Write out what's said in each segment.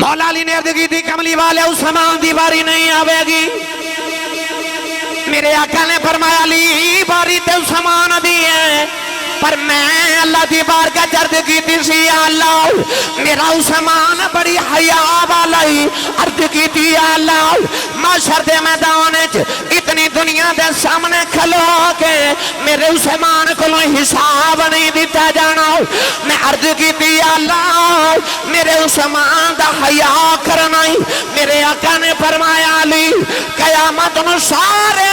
مولا علی نے عرض کی تھی کملی والے عثمان دی باری نہیں آوے گی. میرے آقا نے فرمایا علی باری تے عثمان دی ہے پر میں اللہ دی بارگاہ عرض کی تھی سی یا اللہ میرا عثمان بڑی حیا والی عرض کی تھی یا اللہ معاشر دے میدان اتنی دنیا دے سامنے کھلو کے میرے عثمان کو حساب نہیں دیتا جانا. میں عرض کی تھی یا اللہ میرے عثمان دا حیا کرنا. میرے آقا نے فرمایا علی قیامت نو سارے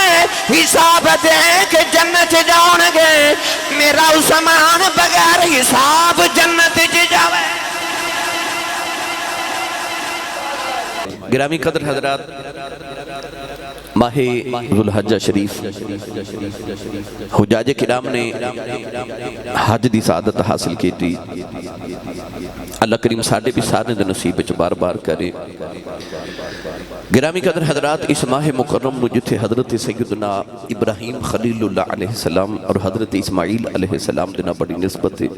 حساب دے کے جنت جاؤں گے میرا عثمان بغیر حساب جنت جاوے. گرامی قدر حضرات، ماہ ذوالحجہ شریف حجاج کرام نے حج دی سعادت حاصل کی تھی. اللہ کریم ساڑھے بھی سارے دے نصیب چ بار بار کرے. گرامی قدر حضرات، اس ماہ مکرم نو جتھے حضرت سیدنا ابراہیم خلیل اللہ علیہ السلام اور حضرت اسماعیل علیہ السلام دینا بڑی نسبت ہے.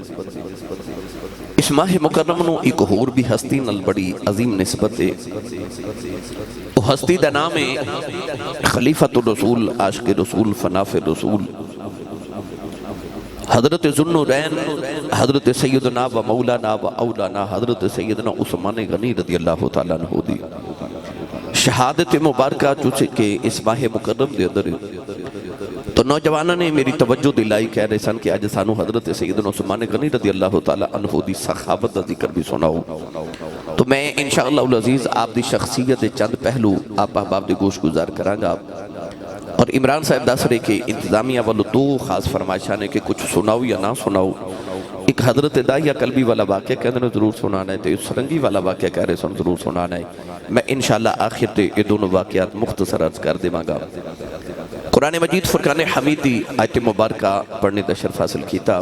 اس ماہ مکرم نو ایک اور بھی ہستی نل بڑی عظیم نسبت ہے. وہ ہستی دا نام ہے خلیفۃ الرسول، عاشق رسول، فناف رسول، حضرت ذوالنورین، حضرت سیدنا و مولانا و اولانا حضرت سیدنا عثمان غنی رضی اللہ تعالیٰ عنہ دی شہادت مبارکہ چوچے کے اس ماہ مکرم دے اندر. تو نوجوانہ نے میری توجہ دلائی کہہ رہے سن کہ آج سانو حضرت سیدنا عثمان غنی رضی اللہ تعالیٰ عنہ دی سخاوت دا ذکر بھی سناؤ. تو میں انشاءاللہ العزیز آپ دی شخصیت چند پہلو آپ احباب دی گوش گزار کرانگا. اور عمران صاحب دس رہے کہ انتظامیہ والو دو خاص فرمائشاں نے کہ کچھ سناؤ یا نہ سناؤ. ایک حضرت داعیہ قلبی والا واقعہ کہنے نے ضرور سنانا ہے، تو اس سرنگی والا واقعہ کہہ رہے سن ضرور سنانا ہے. میں انشاءاللہ آخر تے یہ دونوں واقعات مختصر عرض کر دے مانگا. قرآن مجید فرقان حمیدی آیت مبارکہ پڑھنے دا شرف حاصل کیتا.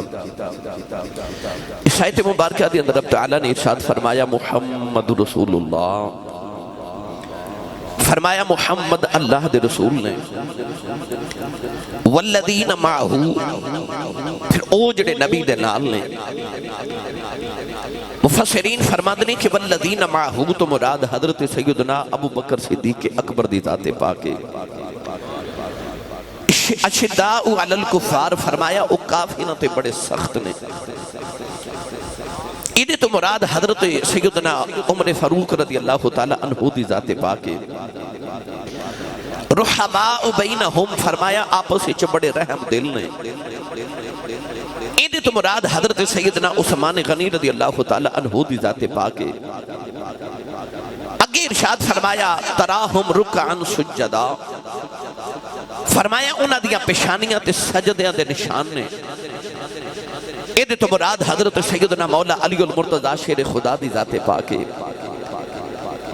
اس آیت مبارکہ دی اندر رب تعالیٰ نے ارشاد فرمایا محمد رسول اللہ، فرمایا محمد اللہ دے رسول نے، والذین معہو، پھر او جڑے نبی دے نال نے. مفسرین فرماندنے کہ والذین معہو تو مراد حضرت سیدنا ابو بکر صدیق اکبر دی ذات پاک. اشداء علی الکفار فرمایا او کافروں تے بڑے سخت نے. انہیں تو مراد حضرت سیدنا عمر فاروق رضی اللہ تعالیٰ عنہ دی ذات پاک. رحماء بینہم فرمایا آپس وچ بڑے رحم دل نے. انہیں تو مراد حضرت سیدنا عثمان غنی رضی اللہ تعالیٰ عنہ دی ذات پاک. اگے ارشاد فرمایا تراہم رکعن سجدہ، فرمایا انہاں دیاں پیشانیاں تے سجدیاں دے نشان نے. یہ تو مراد حضرت سیدنا مولا علی المرتضی شیر خدا دی ذات پاک.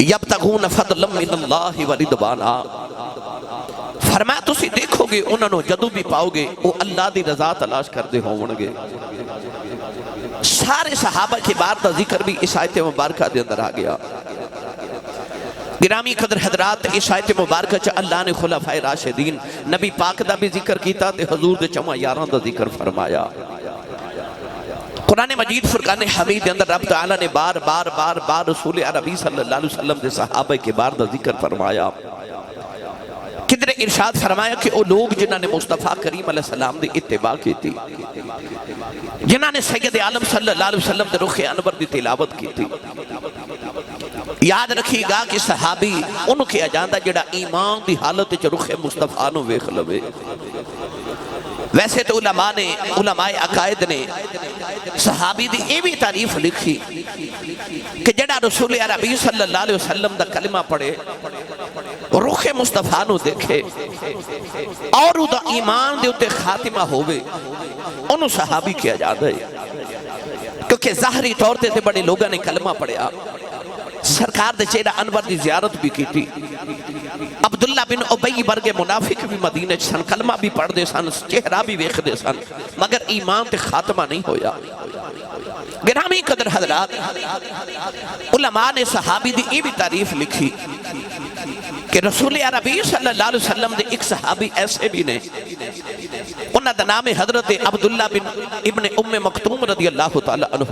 یبتغون فضلا من اللہ ورضوانا، فرمایا تسی دیکھو گے انہاں نو جدو بھی پاؤ گے وہ اللہ دی رضا تلاش کردے ہوں گے. سارے صحابہ کے بار دا ذکر بھی اس آیت مبارکہ دے اندر آ گیا. گرامی قدر حضرات، اس آیت مبارکہ چا اللہ نے خلفائے راشدین نبی پاک دا بھی ذکر کیتا تے حضور دے چمہ یاران دا ذکر فرمایا. قرآن مجید فرقان حمید دے اندر رب تعالیٰ نے بار بار بار بار رسول عربی صلی اللہ علیہ وسلم دے صحابہ کے بار دا ذکر فرمایا. کدھر ارشاد فرمایا کہ وہ لوگ جنہاں نے مصطفیٰ کریم علیہ السلام دے اتباع کی تھی، جنہاں نے سید عالم صلی اللہ علیہ وسلم دے رخ انور دی تلاوت کی تھی. یاد رکھی گا کہ صحابی انہوں کیا جاندہ جڑا ایمان دی حالت چ رخ مصطفیٰ نو ویکھ لوے. ویسے تو علماء عقائد نے صحابی دی یہ بھی تعریف لکھی کہ جڑا رسول عربی صلی اللہ علیہ وسلم دا کلمہ پڑھے، رخ مصطفیٰ نو دیکھے اور دا ایمان دے اتے خاتمہ ہوئے، انہوں صحابی کیا جاندہ ہے. کیونکہ ظاہری طور تے بڑے لوگاں نے کلمہ پڑھیا، سرکار دے چہرہ انور دی زیارت بھی کی تھی. عبداللہ بن ابی برگے منافق بھی مدینہ سن، کلمہ بھی پڑھ دے سن، چہرہ بھی ویکھ دے سن، مگر ایمان تے خاتمہ نہیں ہویا. گرامی قدر حضرات، علماء نے صحابی دی یہ بھی تعریف لکھی کہ رسول عربی صلی اللہ علیہ وسلم دے ایک صحابی ایسے بھی نے، انہاں دا نام حضرت عبداللہ بن ابن ام مکتوم رضی اللہ تعالیٰ عنہ.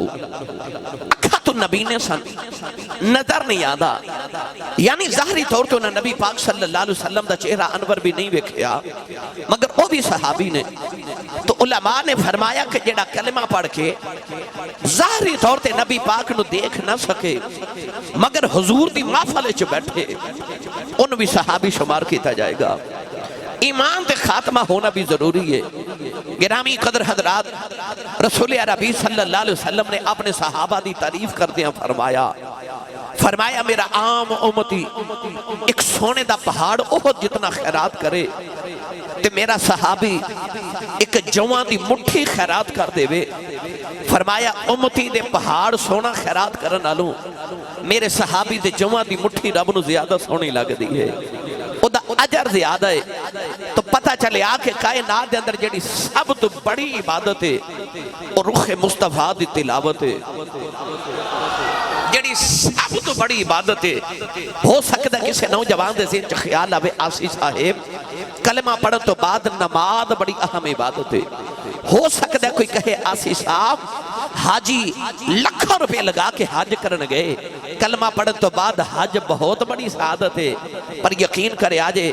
اکھا تو نبی نے سن نظر نہیں آدھا یعنی ظاہری طور تو نبی پاک صلی اللہ علیہ وسلم دا چہرہ انور بھی نہیں ویکھیا مگر وہ بھی صحابی نے تو علماء نے فرمایا کہ جڑا کلمہ پڑھ کے ظاہری طور تے نبی پاک نو دیکھ نہ سکے مگر حضور دی محفل وچ بیٹھے ان بھی صحابی شمار کیتا جائے گا ایمان تے خاتمہ ہونا بھی ضروری ہے گرامی قدر حضرات رسول عربی صلی اللہ علیہ وسلم نے اپنے صحابہ دی تعریف کردیاں فرمایا میرا عام امتی ایک سونے دا پہاڑ احد جتنا خیرات کرے تے میرا صحابی ایک جوان دی مٹھی خیرات کر دے وے فرمایا امتی دے پہاڑ سونا خیرات کرن نالوں میرے صحابی دے جوان دی مٹھی رب نو زیادہ سونی لگ دی ہے او دا اجر زیادہ ہے تو پتہ چلے آکے کائنات دے اندر جڑی سب تو بڑی عبادت ہے اور رخ مصطفیٰ دی تلاوت ہے جڑی سب تو بڑی عبادت ہے ہو سکتا ہے کسی نوجوان دے ذہن چ خیال آوے آسی صاحب کلمہ پڑھن تو بعد نماز بڑی اہم عبادت ہے ہو سکتا ہے کوئی کہے آسی صاحب حاجی لکھوں روپے لگا کے حج کرن گئے کلمہ پڑھن تو بعد حج بہت بڑی سعادت ہے پر یقین کرے آجے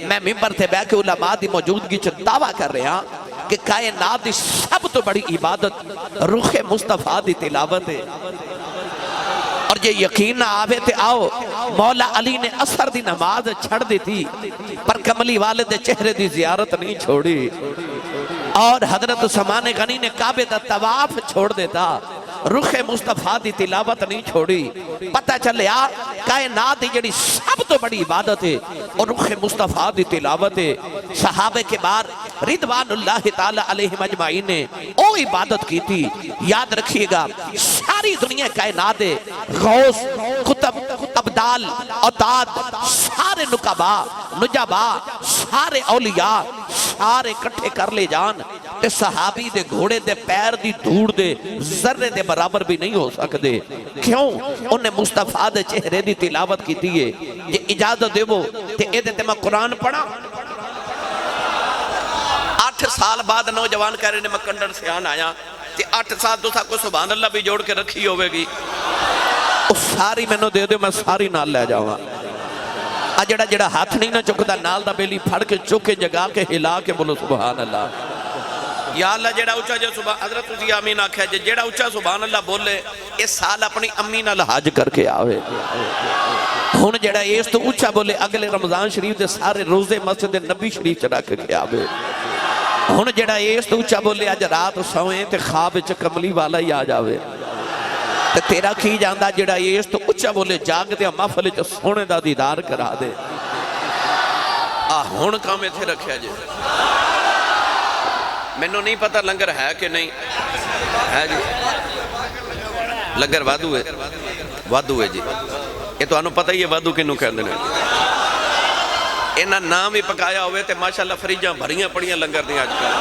میں ممبر تھے بیٹھ کے علماء دی موجودگی چ دعویٰ کر رہے ہیں کہ کائنات دی سب تو بڑی عبادت رخ مصطفیٰ دی تلاوت ہے اور یہ یقین نہ آوے تے آؤ مولا علی نے عصر دی نماز چھڑ دی تھی پر کملی والد چہرے دی زیارت نہیں چھوڑی اور حضرت عثمان غنی نے کعبے دا طواف چھوڑ دیتا رخ مصطفیٰ دی تلاوت نہیں چھوڑی پتہ چلے کائنات دی جڑی سب تو بڑی عبادت ہے اور رخ مصطفیٰ دی تلاوت ہے صحابہ کے بعد رضوان اللہ تعالی علیہ مجمعین نے او عبادت کی تھی یاد رکھیے گا ساری دنیا کائنات ہے غوث قطب ابدال اوداد سارے نقبا نجبا سارے اولیاء سارے کٹھے کر لے جان تے صحابی دے گھوڑے دے پیر دی دھوڑ دے ذرے دے برابر بھی نہیں ہو سکتے کیوں انہیں مصطفیٰ دے چہرے دی تلاوت کی تھی یہ اجازت دے وہ تے اے دیتے میں قرآن پڑھا 8 سال بعد نوجوان کہہ رہے نے میں کنڈر سے آن آیا تے 8 سال تو سا کو سبحان اللہ بھی جوڑ کے رکھی ہوئے گی اس ساری میں نو دے دے میں ساری نال لے جاؤں جڑا جڑا ہاتھ نہیں نہ چکتا نال دا بیلی پھڑ کے چکے جگا کے ہلا کے بولو سبحان اللہ یا اللہ جڑا اچھا جو سبحان حضرت اسی آمین آکھا ہے جڑا اچھا سبحان اللہ بولے اس سال اپنی امی نال حج کر کے آوے ہون جڑا اس تو اچھا بولے اگلے رمضان شریف دے سارے روزے مسجد نبی شریف چڑھا کے آوے ہون جڑا اس تو اچھا بولے آج رات سوئیں تے خواب چ کملی والا ہی آ جاوے تے تیرا کی جاندہ جڑا یہ اس تو اچھا بولے جاگ دیا محفل چ سونے دا دیدار کرا دے ہون کام ایتھے رکھیا جی مینوں نہیں پتا لنگر ہے کہ نہیں ہے جی لنگر وادو ہے جی یہ تو انہوں پتہ ہی ہے وادو کنوں کہندے نے انہاں نام ہی پکایا ہوئے تے ماشاءاللہ فریجاں بھریاں پڑیاں لنگر دیں آج کل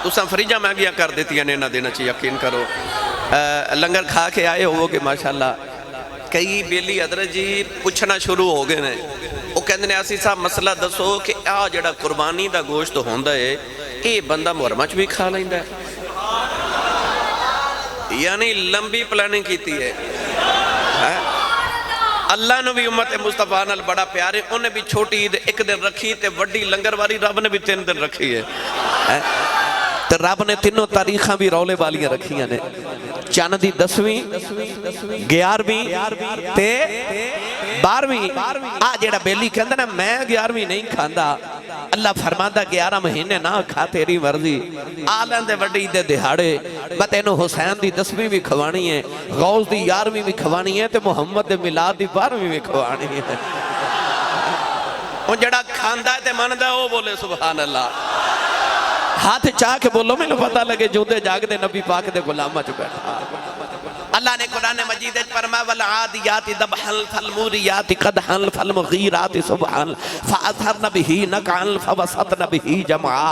تساں فریجاں مہنگیاں کر دیتی ہیں انہاں دینا چاہیے یقین کرو لنگر کھا کے آئے ہو کہ ماشاءاللہ کئی بیلی حضرت جی پوچھنا شروع ہو گئے ہیں وہ کہندے نے آسی صاحب مسئلہ دسو کہ جڑا قربانی دا گوشت ہوندا ہے یہ بندہ محرم چ بھی کھا لیندا ہے یعنی لمبی پلاننگ کیتی ہے اللہ نے بھی امت مصطفیٰ نال بڑا پیارے انہیں بھی چھوٹی عید 1 دن رکھی تے وڈی لنگر والی رب نے بھی 3 دن رکھی ہے تے رب نے 3 تاریخاں بھی رولے والیاں رکھیاں نے چاند دی 10ویں 11ویں تے 12ویں جیڑا بیلی کہندا نا میں 11ویں نہیں کھاندا اللہ فرماندا 11 مہینے نہ کھا تیری مرضی آلن دے وڈی دے دہاڑے بتینو حسین دی 10ویں بھی کھوانی ہے غوث دی 11ویں بھی کھوانی ہے تے محمد دے میلاد دی 12ویں بھی کھوانی ہے وہ جڑا کھاندا ہے تے مندا وہ بولے سبحان اللہ ہاتھ چاہ کے بولو میں نے پتہ لگے جو دے جاگ دے نبی پاک دے غلامہ چ بیٹھا اللہ نے قرآن مجید فرمایا والعادیات ذبحا فالموریات قدحا فالمغیرات صبحا فاثرن به نقعا فوسطن به جمعا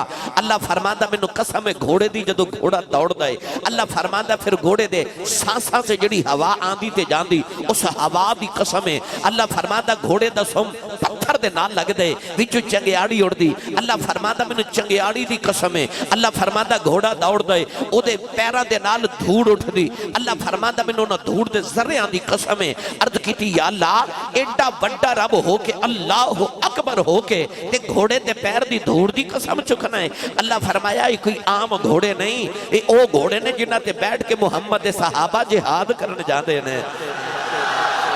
اللہ فرماندا مینوں قسم ہے گھوڑے دی جدوں گھوڑا دوڑدا ہے اللہ فرماندا پھر گھوڑے دے سانساں سے جڑی ہوا آندی تے جاندی اس ہوا دی قسم ہے اللہ فرماندا گھوڑے دا سم پتھر دے نال لگ دے وچوں چنگیاڑی اڑدی اللہ فرماندا مینوں چنگیاڑی دی قسم ہے اللہ فرماندا گھوڑا دوڑدا ہے او دے پیراں دے نال دھوڑ اٹھدی اللہ فرماندا فرماتا میں نہ دھوڑ دے ذریعہ دی قسم ہے عرض کی تھی یا اللہ ایڈا بڑا رب ہو کے اللہ اکبر ہو کے تے گھوڑے تے پیر دی دھوڑ دی قسم چکنا ہے اللہ فرمایا یہ کوئی عام گھوڑے نہیں یہ او گھوڑے نے جنہ تے بیٹھ کے محمد صحابہ جہاد کرنے جاندے نے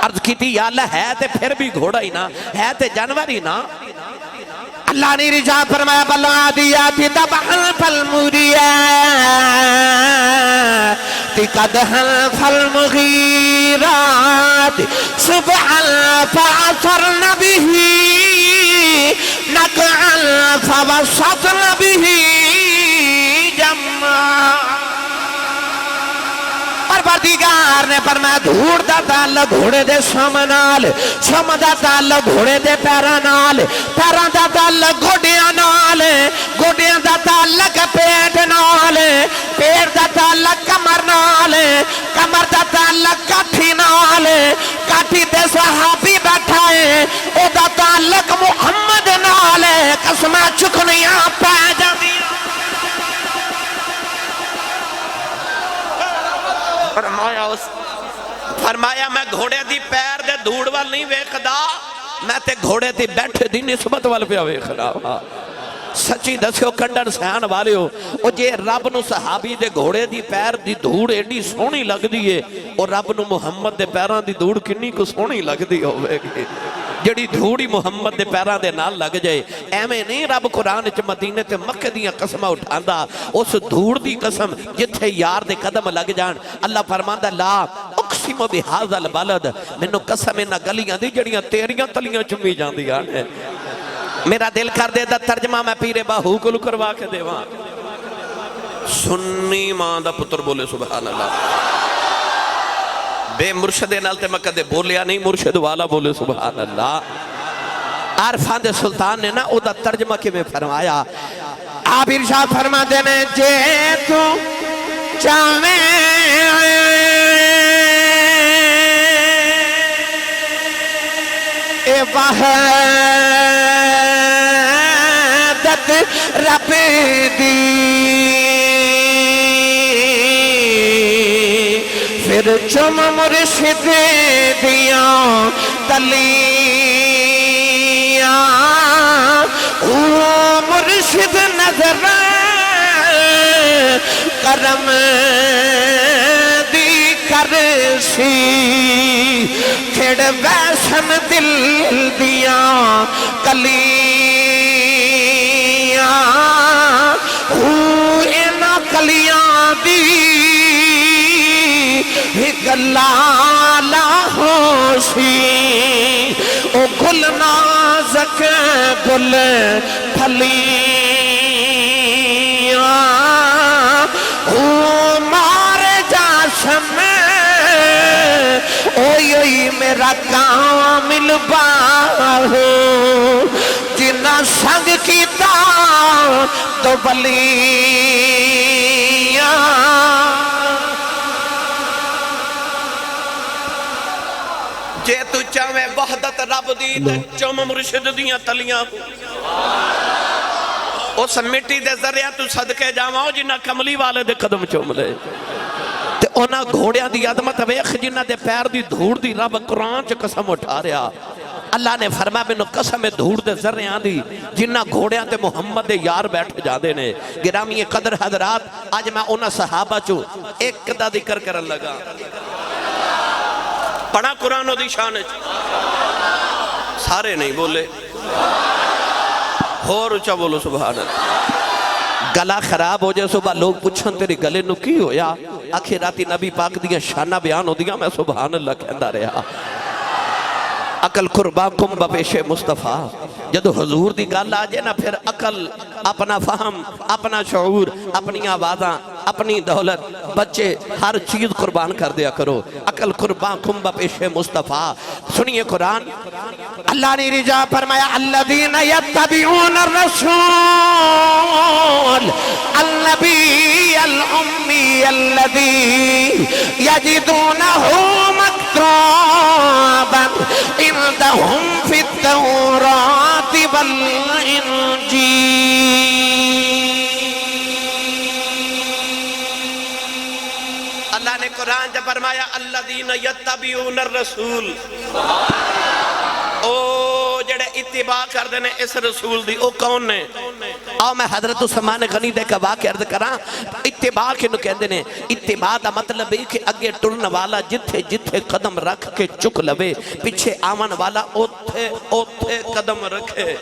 عرض کی تھی یا اللہ ہے تے پھر بھی گھوڑا ہی نا ہے تے جانور ہی نا اللہ نے رجاء فرمایا بلعادیات دبحا فالمریات قدحا فالمغیرات صبحا فأثرن به نقعا فوسطن به جمعا پروردگار نے فرمایا دھوڑ دا تعلق گھوڑے دے سم نال سم دا تعلق گھوڑے دے پیرا نال پیرا دا تعلق گھوڑیاں نال گھوڑیاں دا تعلق پیٹ نال پیٹ دا تعلق کمر نال کمر دا تعلق کاٹھی نال کاٹھی دے صحابی بیٹھا ہے او دا تعلق محمد نال قسمہ چکنیاں پہ جاندی فرمایا میں گھوڑے دی پیر دے دھوڑ وال نہیں ویکھدا میں تے گھوڑے دی بیٹھے دی نسبت وال پہ ویکھدا سچی دسیو کنڈن سیان والے ہو او جے رب نو صحابی دے گھوڑے دی پیر دی دھوڑ ایڈی سونی لگ دی ہے اور رب نو محمد دے پیران دی دھوڑ کنی کو سونی لگ دی ہوئے گی جڑی دھوڑی محمد دے پیران دے نال لگ جائے ایمیں نہیں رب قرآن چ مدینے تے مکہ دیاں قسمہ اٹھاندا اس دھوڑ دی قسم جتھے یار دے قدم لگ جان اللہ فرماندا لا اقسم بہذا البلد مینوں قسم نہ گلیاں دی جڑیاں تیریاں تلیاں چمی جاندیاں نے میرا دل کر دے دا ترجمہ میں پیرے باہو کو کروا کے دے وہاں سنی ماں دا پتر بولے سبحان اللہ بے مرشد نالتے میں کدے بولیا نہیں مرشد والا بولے سبحان اللہ عارفان دے سلطان نے نا او دا ترجمہ کے میں فرمایا آپ ارشاد فرما دینے جے تو چاہویں اے وحدت رب دی پھر چم مرشد دیاں تلیاں او مرشد نظر کرم دی کرسی کھڑ ویسن دل دیاں کلیاں او اینا کلیاں دی گلالا ہوشی او گل نازک گل پھلیاں او مار جاسم اوئی میرا کامل باہو جنہ سنگ کیتا تو بلیاں جے تو چاہویں وحدت رب دی تے چم مرشد دیاں تلیاں اس مٹی دے ذریعہ تو صدقے جاواں جنہ کملی والے دے قدم چوم لے تے اونا گھوڑیاں دی عظمت ویکھ جنہ دے پیر دی دھوڑ دی رب قرآن چ قسم اٹھا رہا اللہ نے فرمایا مینوں قسم دھوڑ دے ذریعہ دی جنہ گھوڑیاں تے محمد دے یار بیٹھ جاندے نے گرامی قدر حضرات آج میں اونا صحابہ چو ایک دا ذکر کرن لگا پڑھا قرآن و دی شان سارے نہیں بولے اور اچھا بولو سبحان اللہ گلا خراب ہو جائے صبح لوگ پوچھن تیری گلے نو کی ہویا آخراتی نبی پاک دیا شانہ بیان ہو دیا میں سبحان اللہ کہندہ رہا عقل قربان کم بپیش مصطفیٰ جدو حضور دی گل آجے نا پھر عقل اپنا فہم اپنا شعور اپنی آوازاں اپنی دولت بچے ہر چیز قربان کر دیا کرو عقل قربان کم بپیش مصطفیٰ سنیے قرآن اللہ نے رجا فرمایا الذین یتبعون الرسول النبی الامی الذی یجدونہ مکتوبا عندهم فی التوراۃ والانجیل اللہ نے قرآن قرآن تے فرمایا الذین یتبعون الرسول، او جڑے اتباع کر دینے اس رسول دی، او کون نے؟ آؤ میں حضرت عثمان غنی دے کا واقع عرض کراں۔ اتباع کے نو کہندے نے، اتباع دا مطلب ہے کہ اگے ٹرن والا جتھے جتھے قدم رکھ کے چک لوے، پیچھے آون والا اوتھے اوتھے قدم رکھے،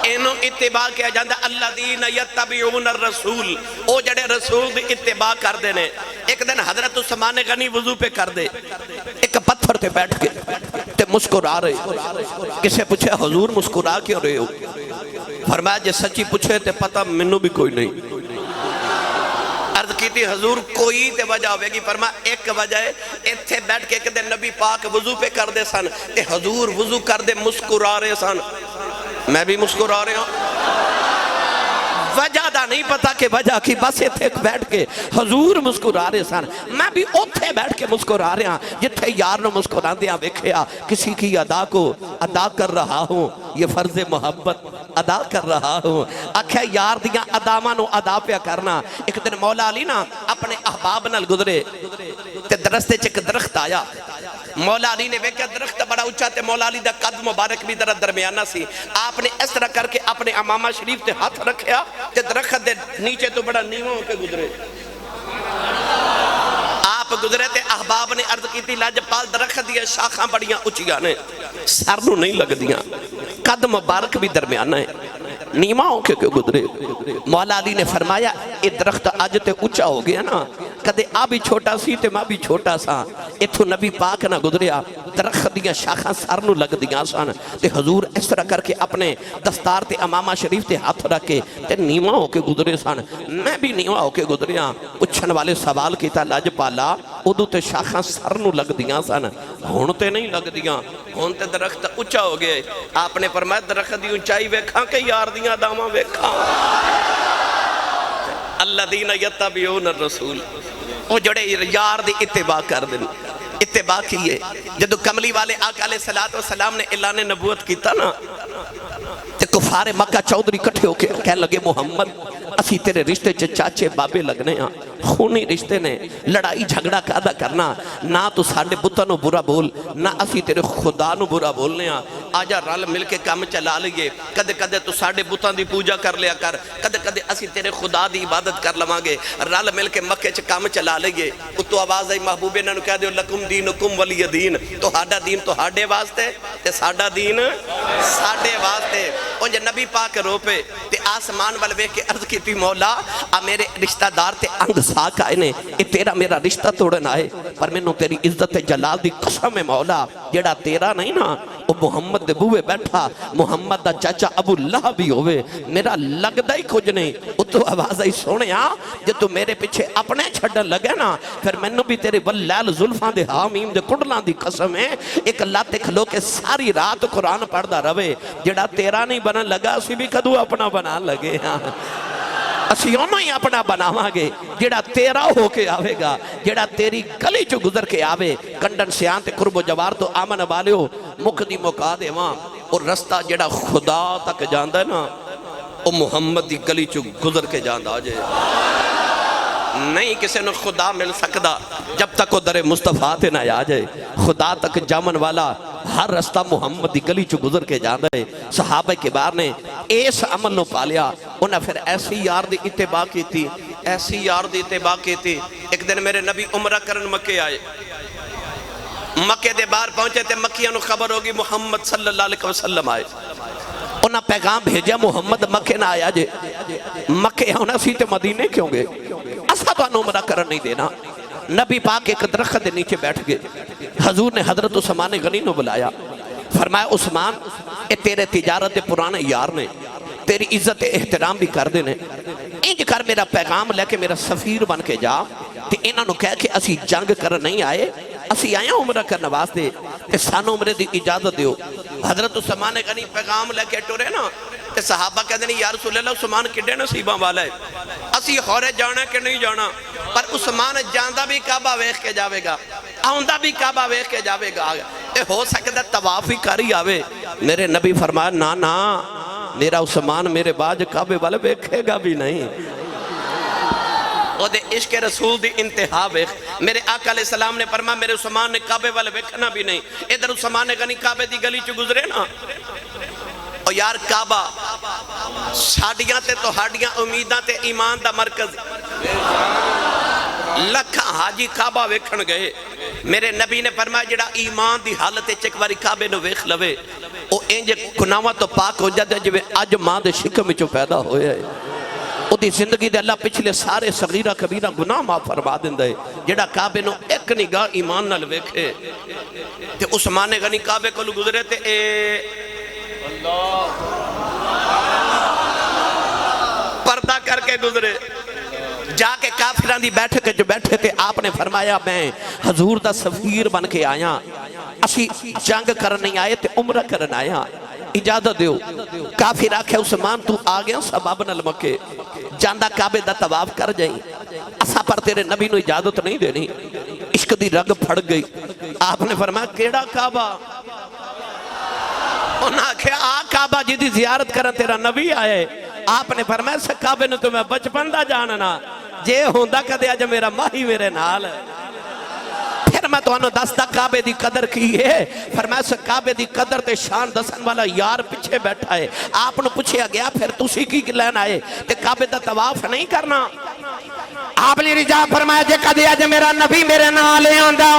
اینو اتباع کیا جاندہ۔ الذین یتبعون الرسول، او جڑے رسول دی اتباع کر دینے۔ ایک دن حضرت عثمان غنی وضو پہ کر دے، ایک پتھر تے بیٹھ کے تے مسکرا رہے، کسے پوچھے حضور مسکرا کیوں رہے ہو؟ فرمایا جے سچی پوچھے تے پتہ منو بھی کوئی نہیں۔ عرض کی تھی حضور کوئی تے وجہ ہوئے گی؟ فرمایا ایک وجہ ہے، ایتھے بیٹھ کے ایک دن نبی پاک وضو پہ کر دے سن، تے حضور وضو کر دے مسکرا رہے سن، میں بھی مسکرا رہے ہوں۔ وجہ دا نہیں پتا کہ وجہ کی، بس ایتھے بیٹھ کے حضور مسکرا رہے سن، میں بھی اوتھے بیٹھ کے مسکرا رہے ہاں جتھے یار نو مسکرا دیا ویکھیا کسی کی ادا کو ادا کر رہا ہوں، یہ فرض محبت ادا کر رہا ہوں۔ آکھے یار دیاں اداماں نو ادا پیا کرنا۔ ایک دن مولا علی نا اپنے احباب نال گزرے تے درستے چک درخت آیا، مولا علی نے ویکھیا درخت بڑا اونچا تے مولا علی دا قد مبارک بھی درمیانہ سی، آپ نے اس طرح کر کے اپنے امامہ شریف تے ہاتھ رکھیا تے درخت دے نیچے تو بڑا نیواں ہو کے گزرے۔ آپ گزرے تے احباب نے عرض کی تھی لاجپال درخت دیا شاخاں بڑیاں اونچیاں نے، سر نو نہیں لگ دیاں، قد مبارک بھی درمیانہ ہے، نیواں ہو کے گزرے۔ مولا علی نے فرمایا یہ درخت آج تے اونچا ہو گیا نا، کدے آ بھی چھوٹا سی تے ماں بھی چھوٹا سا، اتھو نبی پاک نہ گزریا، درخت دیا شاخاں سر نو لگ دیاں سن تے حضور اس طرح کر کے اپنے دستار تے امامہ شریف تے ہاتھ رکھے تے نیواں ہو کے گزرے سن، میں بھی نیواں ہو کے گزریا۔ پوچھن والے سوال کیتا لاجپالا ادو تے شاخاں سر نو لگ دیاں سن، ہن تے نہیں لگ دیاں، ہن تے درخت اونچا ہو گئے۔ آپ نے فرمایا درخت دی اونچائی ویکھاں کہ یار دیاں اداماں ویکھاں؟ الذین یتبعون الرسول، وہ جڑے یار دی اتباع کر دیں، اتباع کیے۔ جدو کملی والے آقا علیہ السلام نے اعلان نبوت کیتا نا تے کفار مکہ چودھری کٹھے ہو کے کہنے لگے محمد اسی تیرے رشتے چاچے بابے لگنے ہاں، خونی رشتے نے، لڑائی جھگڑا کادا کرنا، نہ تو ساڑھے بتاں نو برا بول، نہ اسی تیرے خدا نو برا بولنے ہاں، آجا رل مل کے کام چلا لئیے، کدے کدے تو ساڑھے بتاں دی پوجا کر لیا کر، کدے کدے اسی تیرے خدا دی عبادت کر لمانگے، رل مل کے مکے چ کام چلا لئیے۔ تو آواز آئی محبوبے نہ کہہ دیو لکم دینکم ولی دین، تو ہاڑا دین تو ہاڑے واسطے تے ساڑھا دین ساڑھے واسطے۔ انجھے نبی پاک رو پہ تے آسمان والوے کے عرض کی تھی مولا آ میرے رشتہ دار تے انگ ساکھ آئے نے، اے تیرا میرا رشتہ توڑن آئے، پر میں نو تیری عزت جلال دی قسم ہے مولا جڑا تیرا نہیں نا وہ محمد دے بوئے بیٹھا، محمد دا چاچا ابو اللہ بھی ہوئے، میرا لگ دا ہی کچھ نہیں۔ وہ تو آواز آئی سونے ہاں جو تو میرے پیچھے اپنے چھڑن لگے نا، پھر میں نو بھی تیرے واللیل ظلفان دے حامیم دے کڑلان دی قسم ہے، ایک اللہ تے کھلو کے ساری رات قرآن پڑھ دا روے، جڑا تیرا نہیں بنا لگا اسی بھی کدو اپنا بنا لگے ہاں، اسی انہوں ہی اپنا بناواں گے جڑا تیرا ہو کے آوے گا، جڑا تیری گلی چو گزر کے آوے، کنڈن سیان تے قرب و جوار تو آمن والے ہو مکھ دی مکا دے وہاں، اور رستہ جڑا خدا تک جاندہ ہے نا وہ محمد دی گلی چو گزر کے جاندہ آجے۔ نہیں کسی نے خدا مل سکدا جب تک وہ در مصطفیٰ تے نہ آ جائے، خدا تک جامن والا ہر رستہ محمد دی گلی چو گزر کے جاندہ ہے۔ صحابہ کے بار نے ایس عمل نو پالیا، انہاں پھر ایسی یار دی اتباع کی تھی، ایسی یار دی اتباع کی تھی۔ ایک دن میرے نبی عمرہ کرن مکے آئے، مکے دے بار پہنچے تھے، مکیاں نو خبر ہوگی محمد صلی اللہ علیہ وسلم آئے، انہاں پیغام بھیجا محمد مکے نہ آیا جے، مکے ہونا سی تے مدینے کیوں گے، اسا تو انہوں عمرہ کرن نہیں دینا۔ نبی پاک ایک درخت دے نیچے بیٹھ گئے، حضور نے حضرت عثمان غنی نو بلایا، فرمایا عثمان اے تیرے تجارت دے پرانے یار نے، تیری عزت احترام بھی کر دینے، انج کر میرا پیغام لے کے میرا سفیر بن کے جا، تے انہاں نو کہہ کے اسی جنگ کر نہیں آئے، اسی آئے عمرہ کرنا واسطے، تے سانو عمرے دی اجازت دیو۔ حضرت عثمان غنی پیغام لے کے ٹورے نا، تے صحابہ کہتے ہیں یا رسول اللہ عثمان کڈے نصیباں والا ہے، اسی خورے جانا کہ نہیں جانا، پر عثمان جاندہ بھی کعبہ ویکھ کے جاوے گا، آؤندہ بھی کعبہ ویکھ کے جاوے گا، تے ہو سکتا طواف ہی کاری آوے۔ میرے نبی فرمایا نا نا میرا عثمان میرے باج کعبے والے ویکھے گا بھی نہیں، او دے عشق رسول دی انتہا ویکھ میرے آقا علیہ السلام نے فرمایا میرے عثمان نے کعبے والے ویکھنا بھی نہیں ادھر عثمان نے غنی کعبے دی گلی چ گزرے نا او یار کعبہ ساڈیاں تے تہاڈیاں امیداں تے ایمان دا مرکز لکھاں حاجی کعبہ ویکھن گئے میرے نبی نے فرمایا جڑا ایمان دی حالت اک واری کعبے نو ویکھ لوے او انج گناہاں تو پاک ہو جاتا جویں اج ماں دے شکم وچوں پیدا ہویا ہے او دی زندگی دے اللہ پچھلے سارے صغیرہ کبیرہ گناہ معاف فرما دیندا ہے جڑا کعبے نو ایک نگاہ ایمان نال ویکھے تے عثمان غنی کعبے کول گزرے تے اے پردہ کر کے گزرے جا کے کافران دی بیٹھے جو بیٹھے تھے آپ نے فرمایا میں حضور دا سفیر بن کے آیا اسی جنگ کرن نہیں آئے تے عمرہ کرن آیا اجازت دیو کافر آکھے عثمان تو آگیا سباب نل مکے جاندہ کعبے دا طواف کر جائیں اسا پر تیرے نبی نو اجازت نہیں دینی عشق دی رگ پھڑ گئی آپ نے فرمایا کیڑا کعبہ انہاں کہ آ کعبہ جی دی زیارت کرن تیرا نبی آئے آپ نے فرمایا سے کعبے نے تو میں بچپن دا جاننا جے ہوندہ کدے آج میرا ماہی میرے نال پھر میں تو انہوں دستا کعبے دی قدر کی ہے فرمایا سے کعبے دی قدر تے شان دسن والا یار پچھے بیٹھا ہے آپ نے پوچھے گیا پھر تُسی کی لین آئے تے کعبے دا طواف نہیں کرنا آپ نے رجا فرمایا جے کدے آج میرا نبی میرے نالے آندہ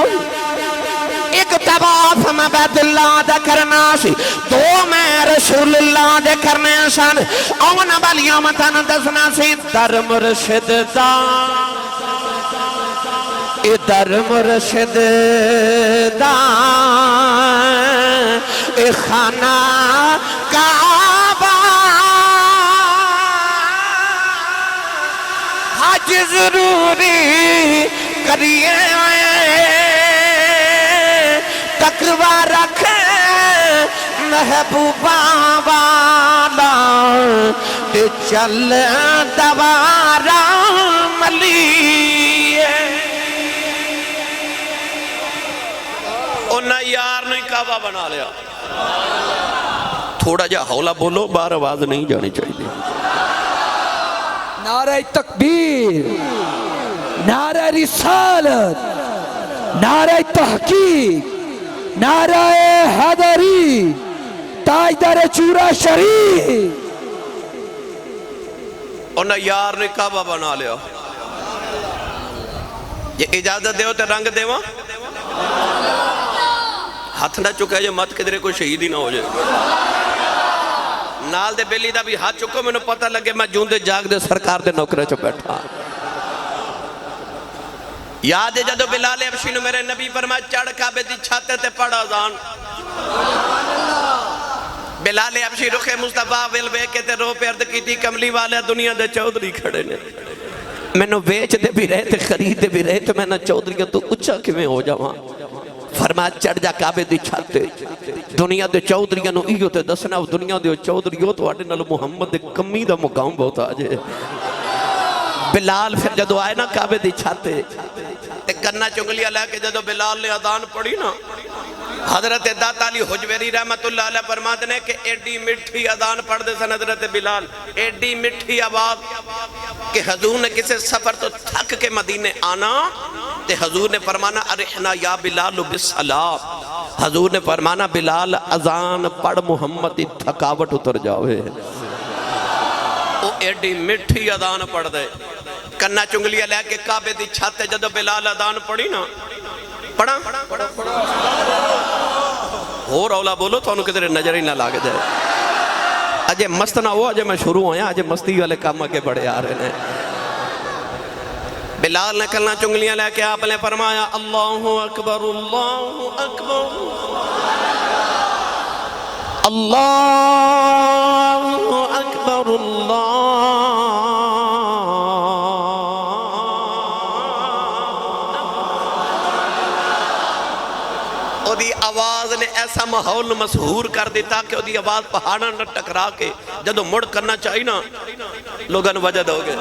ایک طواف میں بیت اللہ دے کرنا سی دو میں رسول اللہ دے کرنے سن اونا بالیاں متن دسنا سی در مرشد دا در مرشد دا خانہ کعبہ حج ضروری کریے تقوی رکھے محبوبہ والا تے چل دوارا ملیے انہاں یار نے کعبہ بنا لیا تھوڑا جا حولا بولو بار آواز نہیں جانی چاہیے نعرہ تکبیر نعرہ رسالت نعرہ تحقیق نعرہ حیدری تاجدار چورا شریف انہاں یار نے کعبہ بنا لیا یہ اجازت دیو تے رنگ دیو ہاتھ نہ چکے جو مت کدرے کوئی شہید ہی نہ ہو جائے نال دے بیلی دا بھی ہاتھ چکو میں نے پتہ لگے میں جون دے جاگ دے سرکار دے نوکرے چو بیٹھا یاد ہے جدو بلال حبشی نے میرے نبی فرمایا چڑھ کعبے دی چھاتے تے پڑھ اذان بلال حبشی رخ مصطفیٰ ویلوے کے تے رو پہ عرض کی تھی کملی والے دنیا دے چودھری کھڑے نے میں نے بیچ دے بھی رہے تے خرید دے بھی رہے تے میں نے چودھری تو اچھا کیویں ہو جاواں فرمایا چڑھ جا کعبے دی چھاتے دنیا دے چودھریاں نو ایو تے دسنا دنیا دے چودھریوں تو آڑے نال محمد دے کمی دا مقام بہت آجے بلال پھر جدو آئے نا کعبے دی چھاتے تے کرنا چنگلی علیہ کہ جدو بلال نے اذان پڑھی نا حضرت داتا علی حجویری رحمت اللہ علیہ فرماتے ہیں کہ ایڈی مٹھی اذان پڑھ دے سن حضرت بلال ایڈی مٹھی آواز کہ حضور نے کسے سفر تو تھک کے مدینے آنا تے حضور نے فرمانا ارحنا یا بلال بالصلاۃ حضور نے فرمانا بلال اذان پڑھ محمد دی تھکاوٹ اتر جاوے وہ ایڈی مٹھی اذان پڑھ دے کنا چنگلی لے کے کعبے دی چھاتے جدو بلال اذان پڑھی نا پڑھا ہو رولا بولو تو انہوں کدھر نظر ہی نہ لاگ جائے اجے مست نہ ہو اجے میں شروع ہویا اجے مستی والے کام کے بڑے آ رہے ہیں بلال نے کلنا چنگلیاں لے کے آپ نے فرمایا اللہ اکبر اللہ اکبر اللہ اکبر اللہ دی آواز نے ایسا ماحول مسحور کر دیتا کہ دی آواز پہاڑاں نہ ٹکرا کے جدو مڑ کرنا چاہی نا لوگاں وجد ہو گئے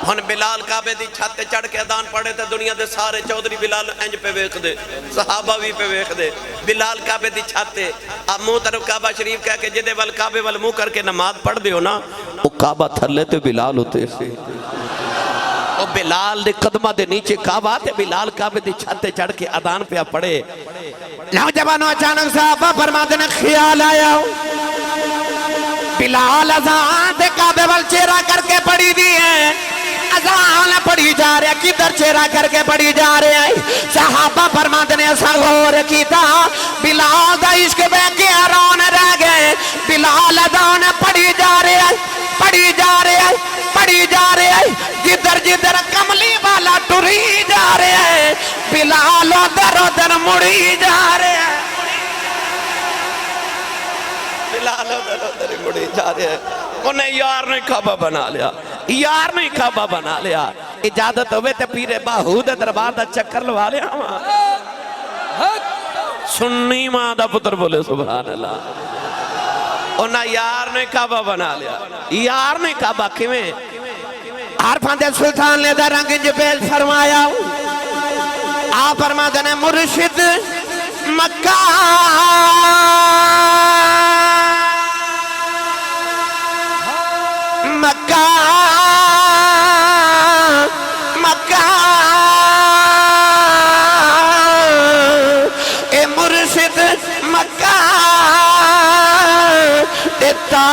ہن بلال کعبے دی چھت چڑھ کے اذان پڑھے تے دنیا دے سارے چودھری بلال انج پہ ویکھ دے صحابہ بھی پہ ویکھ دے بلال کعبے دی چھت اب منہ طرف کعبہ شریف کہہ کے جدے وال کعبے وال منہ کر کے نماز پڑھ دیو نا وہ کعبہ تھلے تے بلال ہوتے سے او بلال دے قدمہ دے نیچے کعبہ تے بلال کعبے دی چھت تے چڑھ کے اذان پہ پڑھے. نوجوانوں اچانک صحابہ فرماتے ہیں خیال آیا ہو بلال اذان دے کعبے وال چہرہ کر کے پڑھی دی ہے. اذان پڑھی جا رہے ہیں کدھر چہرہ کر کے پڑھی جا رہے ہیں. صحابہ فرماتے ہیں ایسا غور کیتا بلال دا عشق بے کے حیران رہ گئے. بلال اذان پڑھی جا رہے ہیں پڑھی جا رہے ہیں پڑھی جا رہے ہیں جدھر جدھر کملی والا ٹری جا رہے ہیں بلال ادھر ادھر مڑی جا رہے ہیں. بلال ادھر مڑی جا رہے ہیں. انہیں یار نے کعبہ بنا لیا یار نے کعبہ بنا لیا. اجازت ہوئے تے پیر باہود دربار دا چکر لوا لیا ہوا. سنی ماں دا پتر بولے سبحان اللہ. انہیں یار نے کعبہ بنا لیا. یار نے کعبہ کیویں عارفان دے سلطان نے دا رنگ جبیل فرمایا آپ فرماتے ہیں مرشد مکہ مکہ مکہ اے مرشد مکہ دیتا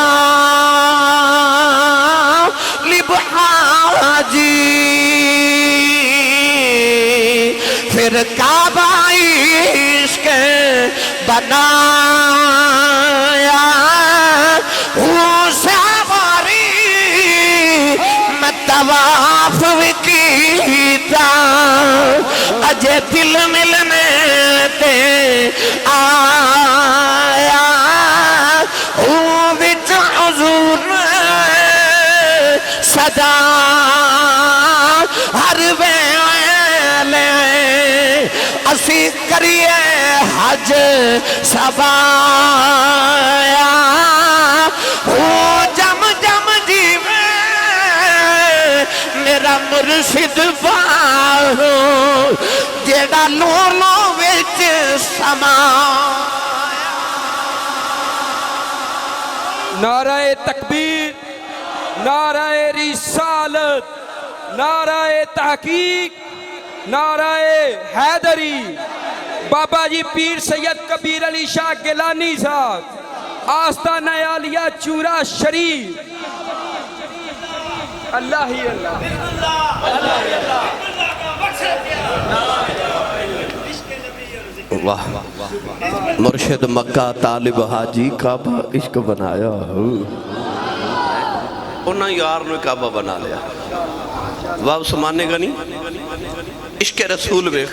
پھر کعبہ عشق بنایا سواری میں طواف کیتا اجے دل ملنے تے آیا وچ حضور صدا ہر ویلے اسی کریے حج سبایا جم جم جیوے میرا مرشد باہو جیڑا لولو وچ سما. نعرہ تکبیر، نعرہ رسالت، نعرہ تحقیق، نعرہ حیدری. بابا جی پیر سید کبیر علی شاہ گیلانی صاحب آستانہ عالیہ چورا شریف. اللہ ہی اللہ. واہ مرشد مکہ طالب حاجی کعبہ عشق بنایا. انہاں یار نے کعبہ بنا لیا. واہ اس مانے گا نہیں عشق رسول ویخ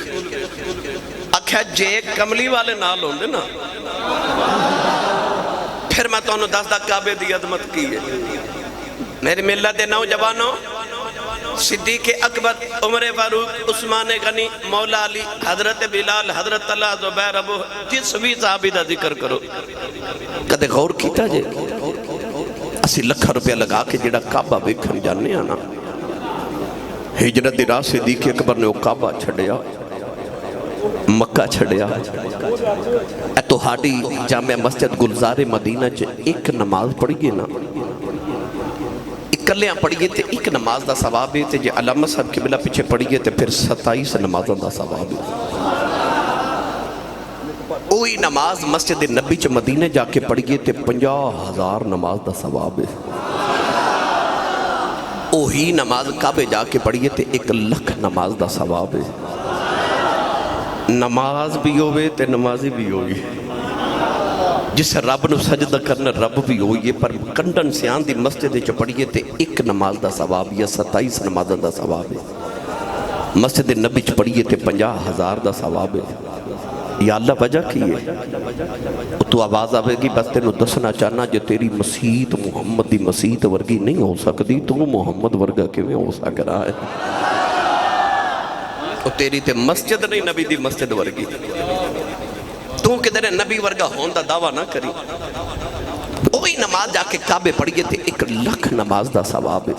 آکھیا جے کملی والے نال ہوندے نا پھر میں تو انہوں دس دا کعبے دی عظمت کی ہے. میری ملت نوجوانوں صدیق اکبر عمر فاروق عثمان غنی مولا علی حضرت بلال حضرت اللہ زبیر ابو جس بھی صحابی دا ذکر کرو کدے غور کیتا جے اسی لکھا روپیہ لگا کے جڑا کعبہ بیکھن جانے آنا. ہجرت دی راہ صدیق اکبر نے وہ کعبہ چھڑیا مکہ چھڑیا. اے تو ہاڑی جامع مسجد گلزار مدینہ چ ایک نماز پڑھئے نا اکلیاں پڑھئے تے ایک نماز دا ثواب ہے تے جے علامہ صاحب قبلہ پیچھے پڑھئے تے پھر 27 نمازوں دا ثواب ہے. اوہی نماز مسجد نبی چ مدینہ جا کے پڑھئے تے 50,000 نماز دا ثواب ہے. اوہی نماز کعبے جا کے پڑھئے تے 1,00,000 نماز دا ثواب ہے. نماز بھی ہوئے تے نمازی بھی ہوئی جس رب نو سجدہ کرنا رب بھی ہوئی پر کنڈن سیان دی مسجد چ پڑھئے تے ایک نماز دا ثواب یا 27 نماز دا ثواب ہے. مسجد نبی چ پڑھئے تے 50,000 دا ثواب ہے. یا اللہ وجہ کی ہے تو آواز آوے گی بس تینوں دسنا چاہنا جو تیری مسیت محمد دی مسیت ورگی نہیں ہو سکتی تو محمد ورگا کیویں ہو سک رہا ہے. تو تیری تے مسجد نہیں نبی دی مسجد ورگی تو کدھر نبی ورگا ہون دا دعویٰ نہ کری. وہی نماز جا کے کعبے پڑھئے تے 1,00,000 نماز دا ثواب ہے.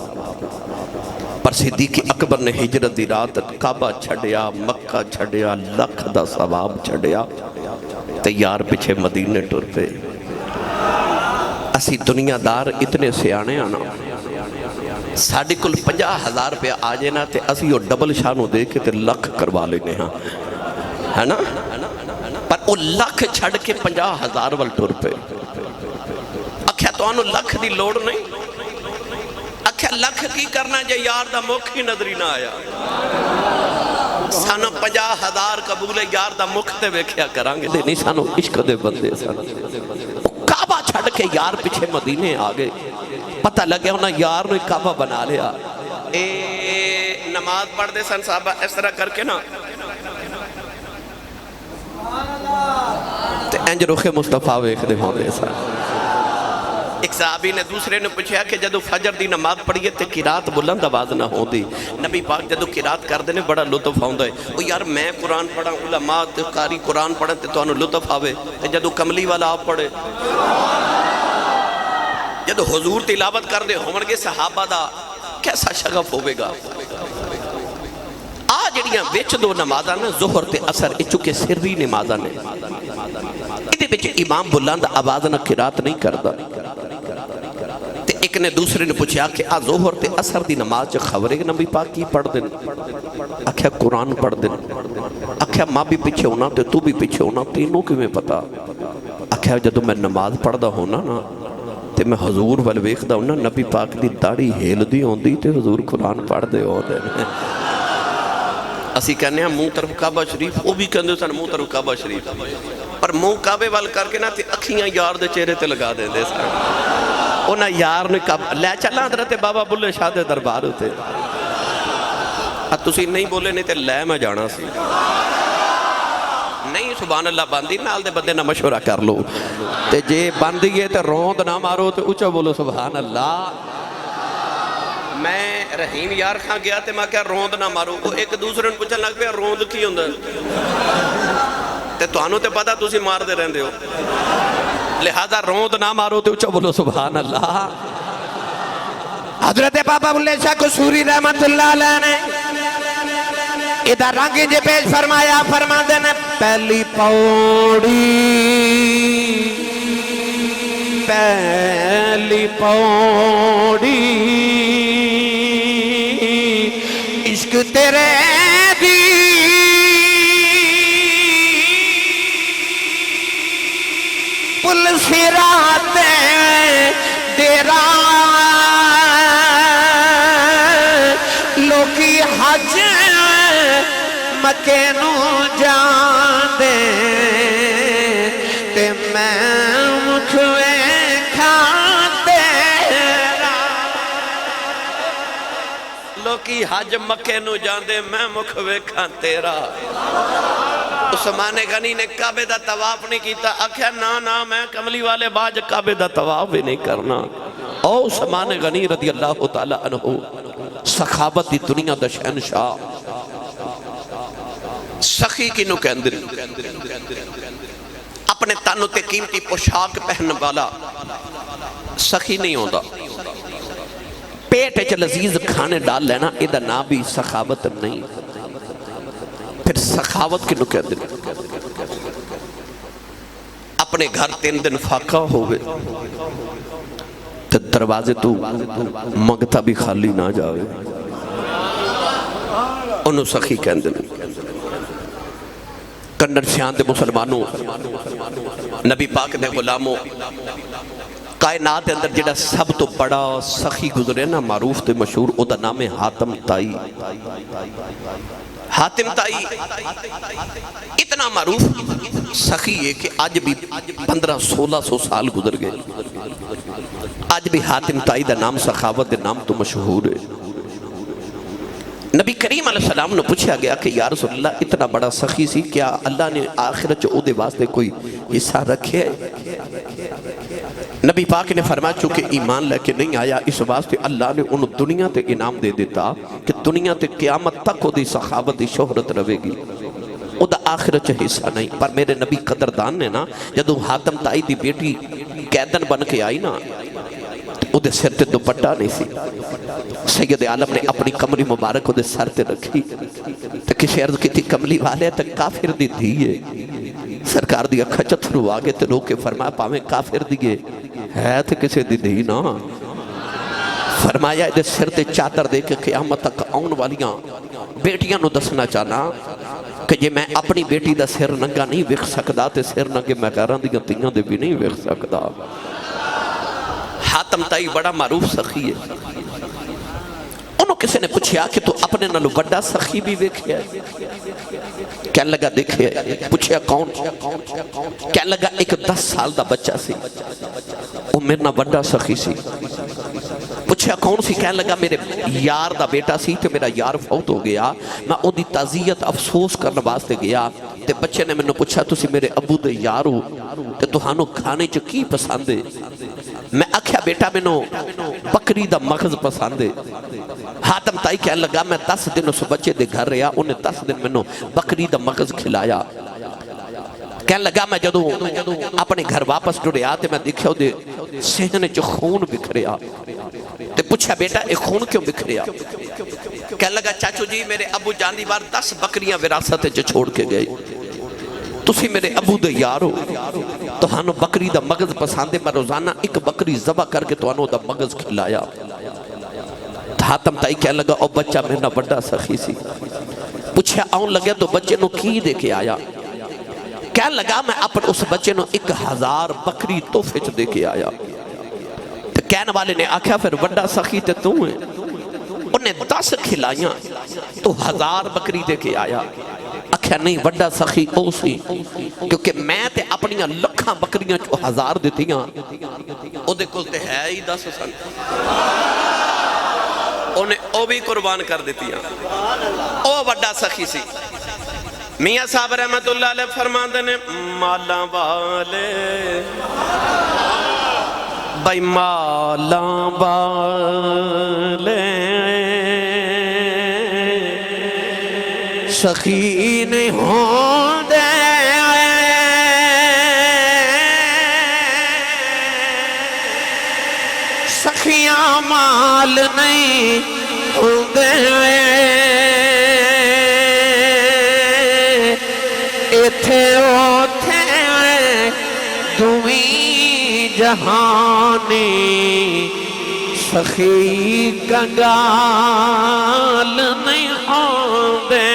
پر صدیق اکبر نے ہجرت دی رات کعبہ چھڑیا مکہ چھڑیا 1,00,000 دا ثواب چھڑیا تیار پیچھے مدینے ٹر پہ. اسی دنیا دار اتنے سیانے آنا ساڑھے کل 50,000 روپیہ آ جائے نا تے اسی وہ ڈبل شاہ نو دے کے تے لکھ کروا لینے ہاں ہے نا پر وہ لکھ چھڑ کے 50,000 وال ٹر پہ اکھیا تو انہوں لکھ دی لوڑ نہیں اکھیا لکھ کی کرنا جے یار دا مکھ ہی نظری نہ آیا سانو 50,000 قبول یار دا مکھ تے ویکھیا کرانگے دے نہیں سانو عشق دے بندے سانو کعبہ چھڑ کے یار پیچھے مدینے آگے پتہ لگے ہونا یار نے کعبہ بنا لیا اے نماز پڑھ دے سن صحابہ اس طرح کر کے نا تے انج رخ مصطفیٰ ویکھ دے ہوں دے سن ایک صحابی نے دوسرے نے پوچھا کہ جدو فجر دی نماز پڑھیے تے قرات بلند آواز نہ ہوں دی نبی پاک جدو قرات کر دینے بڑا لطف ہوں دے وہ یار میں قرآن پڑھا علماء تے قاری قرآن پڑھا تے تو انہوں لطف آوے تے جدو کملی والا آپ پڑھے جدو حضور تلاوت کر دے ہونگے صحابہ دا کیسا شغف ہوئے گا آج جڑیاں ویچ دو نمازاں نا ظہر تے اثر چکے سری نمازاں نے ادھے بچ امام بلند آواز نہ قرات نہیں کردا تے ایک نے دوسرے نے پوچھا کہ آ ظہر تے اثر دی نماز خبرے کہ نبی پاک کی پڑھ دیں اکھیا قرآن پڑھ دیں اکھیا ماں بھی پیچھے ہونا تے تو بھی پیچھے ہونا تینوں کی میں پتا اکھیا جدو میں نماز پڑھ دا ہونا نا تے میں حضور والویخ دا ہونا نبی پاک دی داڑی ہیل دی ہوں دی تے حضور قرآن پڑھ دے ہو دے اسی کہنے ہیں منہ طرف کعبہ شریف وہ بھی کہنے سن منہ طرف کعبہ شریف پر منہ کعبے وال کر کے نا تے اکھیاں یار دے چہرے تے لگا دیں دے سن اونا یار نے کعبہ لے چلا حضرت بابا بلے شاہ دے دربار ہوتے تسی نہیں بولے نہیں تے لے میں جانا سی نہیں سبحان اللہ باندھی نال دے بندے نہ مشورہ کر لو تے جے باندھی گئے تے روند نہ مارو تے اچھا بولو سبحان اللہ میں رحیم یار کھاں گیا تے میں کہا روند نہ مارو وہ ایک دوسرے نے پوچھا لگ پیا روند کی ہوندہ تے تو آنو تے پتا تسی مار دے رہن دے ہو لہذا روند نہ مارو تے اچھا بولو سبحان اللہ حضرت بابا بلے شاہ قصوری رحمت اللہ علیہ نے ادھر رنگی جے پیش فرمایا فرما دینے پہلی پوڑی عشق تیرے دی پل صراط ڈیرا لوکی حج مکے نو جان دے تے میں مکھ ویکھاں تیرا لوکی حج مکے نو جان دے میں مکھ ویکھاں تیرا عثمان غنی نے کعبے دا طواف نہیں کیتا آکھیا نا میں کملی والے باج کعبے دا طواف بھی نہیں کرنا او عثمان غنی رضی اللہ تعالی عنہ سخاوت دی دنیا دا شہنشاہ سخی کی نو کہندر اپنے تانو تے قیمتی پوشاک پہن والا سخی نہیں ہوندہ پیٹ چ لذیذ کھانے ڈال لینا ادھا نا بھی سخاوت نہیں پھر سخاوت کی نو کہندر اپنے گھر 3 دن فاقہ ہوئے تو دروازے تو منگتا بھی خالی نہ جاوے انہوں سخی کہندر کنڈر شان دے مسلمانوں نبی پاک دے غلاموں کائنات دے اندر جڑا سب تو بڑا سخی گزرے نا معروف تے مشہور او دا نام ہے حاتم تائی حاتم تائی اتنا معروف سخی ہے کہ آج بھی 1500-1600 سال گزر گئے آج بھی حاتم تائی دا نام سخاوت دے نام تو مشہور ہے نبی کریم علیہ السلام نے پوچھا گیا کہ یا رسول اللہ اتنا بڑا سخی سی کیا اللہ نے آخرت او دے واسطے کوئی حصہ رکھے نبی پاک نے فرمایا چونکہ ایمان لے کے نہیں آیا اس واسطے اللہ نے انہوں دنیا تے انعام دے دیتا کہ دنیا تے قیامت تک او دی سخاوت دی شہرت رہے گی او دا آخرت چھ حصہ نہیں پر میرے نبی قدردان نے نا جدو حاتم تائی دی بیٹی قیدن بن کے آئی نا او دے سر تے دوپٹہ نہیں سی سید عالم نے اپنی کمری مبارک او دے سر تے رکھی تو کسی عرض کی تھی کملی والے تک کافر دی دیئے سرکار دی اکھا چتھرو آگے تے روکے فرمایا پاویں کافر دیئے ہے تھے کسے دی دی نا فرمایا دے سر تے چادر دے کے قیامت تک آن والیاں بیٹیاں نو دسنا چاہنا کہ جے میں اپنی بیٹی دا سر ننگا نہیں ویکھ سکدا تے سر ننگے میں غیراں دیاں تیاں دے بھی نہیں ویکھ سکدا۔ حاتم تائی بڑا معروف سخی ہے، انہوں کسی نے پوچھیا کہ تو اپنے نالو بڑا سخی بھی ویکھیا ہے؟ کہنے لگا دیکھے، پوچھیا کون؟ کہنے لگا ایک 10 سال دا بچہ سی، وہ میرے نا بڑا سخی سی۔ پوچھیا کون سی؟ کہنے لگا میرے یار دا بیٹا سی تے میرا یار فوت ہو گیا، میں او دی تعزیت افسوس کرنے واسطے گیا تے بچے نے میں نے پوچھا تسی میرے ابو دے یار ہو تے تہانوں کھانے چ کی پسند ہے؟ میں آکھیا بیٹا میں نو بکری دا مغز پسند ہے۔ حاتم تائی کہنے لگا میں 10 دن اس بچے دے گھر رہا، انہیں 10 دن میں نو بکری دا مغز کھلایا۔ کہنے لگا میں جدو اپنے گھر واپس ٹرے آتے میں دیکھا دے سہنے چو خون بکھریا تے پوچھا بیٹا ایک خون کیوں بکھریا؟ کہنے لگا چاچو جی میرے ابو جاندی بار 10 بکریاں وراثت جو چھوڑ کے گئے، تسی میرے ابو دے یار ہو تو ہانو بکری دا مغز پساندے، میں روزانہ ایک بکری ذبح کر کے تو ہانو دا مغز کھلایا۔ حاتم تائی کہنے لگا او بچہ میرا بڑا سخی سی۔ پوچھا آن لگے تو بچے نو کی دے کے آیا؟ کہنے لگا میں اپنے اس بچے نو 1000 بکری توفے چ دے کے آیا۔ تو کہنے والے نے آکھا پھر بڑا سخی تے تو ہے، انہیں 10 کھلائیاں تو 1000 بکری دے کے آیا۔ آکھا نہیں بڑا سخی او سی کیونکہ میں تے اپنیاں لکھاں بکریاں چو 1000 دیتیاں، او دے کل تے ہے ہی 10 سن، انہیں او بھی قربان کر دیتی ہیں، او بڑا سخی سی۔ میاں صاحب رحمت اللہ علیہ فرماندے نے مالاں والے بھائی مالاں والے سخی نہیں ہوں دے، سخیاں مال نہیں ہوں دے، ایتھے اوتھے دویں جہانی سخی کنگال نہیں ہوں دے۔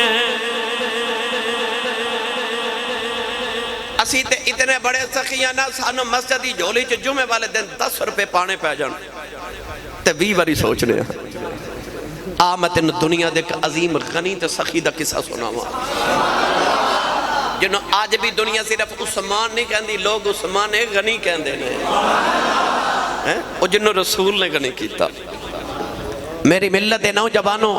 اسی تے اتنے بڑے سخیاں نہ سانو مسجدی جھولی چ جمعے والے دن 10 روپے پانے پہ جان تے 20 باری سوچنے ہیں۔ میں تین دنیا دے عظیم غنی تے سخی دا قصہ سناواں جنہوں آج بھی دنیا صرف عثمان نہیں کہندی، لوگ عثمان غنی کہندے نے، وہ جنہوں رسول نے غنی کیتا۔ میری ملت نوجوانوں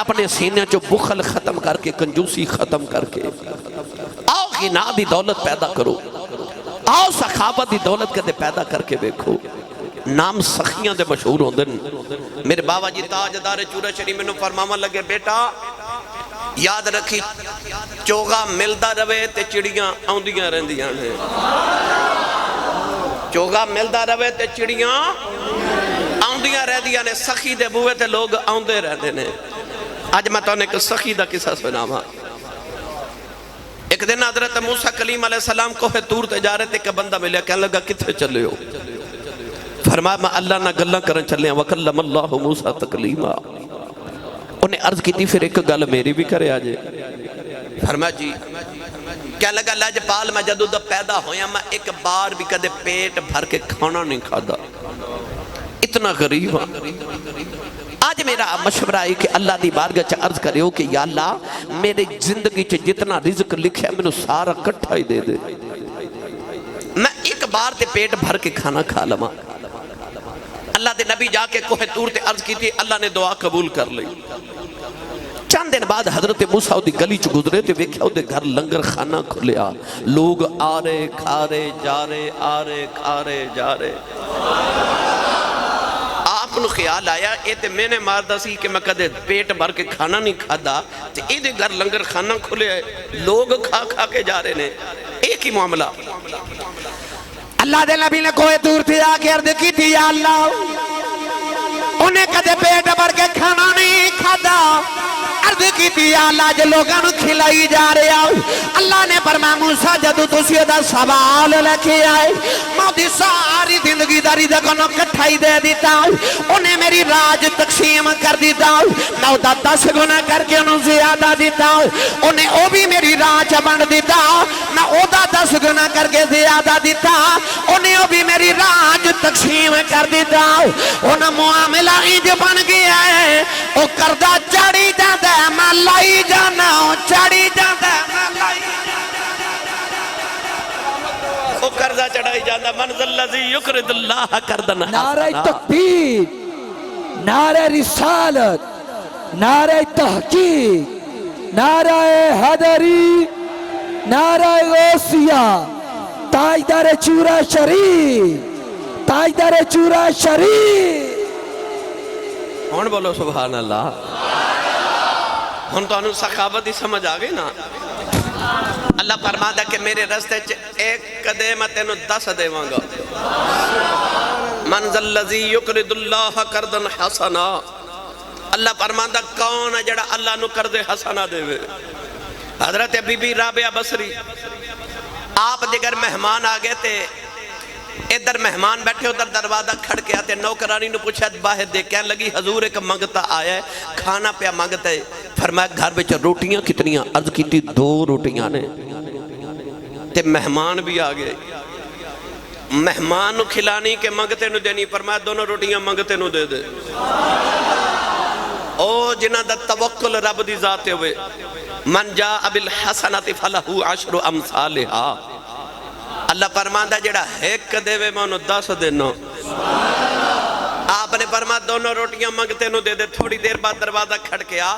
اپنے سینے جو بخل ختم کر کے کنجوسی ختم کر کے آؤ غنا دی دولت پیدا کرو، آؤ سخاوت دی دولت کدے پیدا کر کے دیکھو۔ نام سخیاں دے مشہور ہوندے۔ میرے بابا جی تاجدار چورا شریف میں فرماوا لگے بیٹا یاد رکھی چوغا ملدا رہے تے چڑیاں آندیاں رہندیاں نے، چوغا ملدا رہے تے چڑیاں آندیاں رہندیاں نے، سخی دے بوئے تے لوگ آندے رہندے نے۔ آج میں تو نے ایک سخی دا قصہ سناواں۔ ایک دن حضرت موسیٰ کلیم علیہ السلام کوہ طور تے جا رہے تے کہ بندہ ملیا، کہنے لگا کتھے چلے ہو؟ فرمایا میں اللہ نہ گلہ کرن چلے ہیں، وَكَلَّمَ اللَّهُ مُوسَىٰ تَكْلِيمًا۔ انہیں عرض کی تھی پھر ایک گل میری بھی کرے آجے۔ فرمایا جی، کہنے لگا لاجپال میں جدو دا پیدا ہویا میں ایک بار بھی کدے پیٹ بھر کے کھانا نہیں کھادا، اتنا غریب ہاں۔ آج میرا مشورہ ہے کہ اللہ دی بارگاہ چا عرض کرے ہو کہ یا اللہ میرے زندگی چا جتنا رزق لکھے میں نے سارا کٹھا ہی دے دے، میں ایک بار تے پیٹ بھر کے کھانا کھا لما۔ اللہ دے نبی جا کے کوہ طور تے عرض کی تھی، اللہ نے دعا قبول کر لی۔ چند دن بعد حضرت موسیٰ دی گلی چ گزرے تے ویکھیا دے گھر لنگر خانہ کھلیا، لوگ آ رہے کھا رہے جا رہے، آ رہے کھا رہے جا رہے۔ آپ نو خیال آیا اے تے میں نے ماردہ سی کہ میں کدے پیٹ بھر کے کھانا نہیں کھادا تے اے دے گھر لنگر خانہ کھلے ہے، لوگ کھا کھا کے جا رہے نے، ایک ہی معاملہ۔ اللہ دے نبی نے کوئی دور تھی آکے عرض کی تھی یا اللہ انہیں کدے پیٹ بھر کے کھانا نہیں کھادا، عرض کی تھی یا اللہ جو لوگاں نو کھلائی جا رہے آؤ۔ اللہ نے فرمایا موسیٰ جدو تسی دا سوال لکھے آئے میں دی ساری زندگی داری دا کنو کٹھائی دے دیتا انہیں میری راج تقسیم کر دیتا نہ دا 10 گنا کر کے انہوں زیادہ دیتا انہیں او بھی میری راج بند دیتا نہ او دا 10 گنا کر کے زیادہ دیتا انہیں او بھی میری راج تقسیم کر دیتا انہیں معاملہ اینج بن گیا ہے او کردہ چڑی جاندہ ہے میں لائی جانا ہوں چڑی جاندہ ہے میں لائی وہ قرضہ چڑھائی جاندہ منزل لذی یقرد اللہ کردن نعرہ تکبیر، نعرہ رسالت، نعرہ تحقیق، نعرہ حیدری، نعرہ غوثیہ، تاجدار چورا شریف، تاجدار چورا شریف. ہون بولو سبحان اللہ. ہون تو انہوں سخاوت ہی سمجھ آگئے نا. اللہ فرماتا کہ میرے رستے ایک قدے میں تینوں 10 دے مانگا. منزل لذی یقرد اللہ کردن حسنا. اللہ فرماتا کون ہے جڑا اللہ نو کردے حسنا دے وے. حضرت بی بی رابعہ بصری آپ دیگر مہمان آگئے تھے. ادھر مہمان بیٹھے ادھر دروازہ کھڑ کے آتے نوکرانی نے پوچھا باہر دے کہنے لگی حضور ایک منگتا آیا ہے کھانا پیا منگتا ہے. فرمایا گھر بچ روٹیاں کتنیاں؟ عرض کی تھی 2 روٹیاں نے. تے مہمان بھی آگئے مہمان نو کھلانی کے منگتے نو دینی. فرمایا دونوں روٹیاں منگتے نو دے دے. او جنہ دا توکل رب دی ذاتے ہوئے. من جاء بالحسنۃ فلہ 10 امثالہا. اللہ فرماندہ جڑا ایک دے وے میں انہوں 10 دینا. آپ نے فرمایا دونوں روٹیاں منگتے نو دے دے. تھوڑی دیر بعد دروازہ کھڑ کے آ.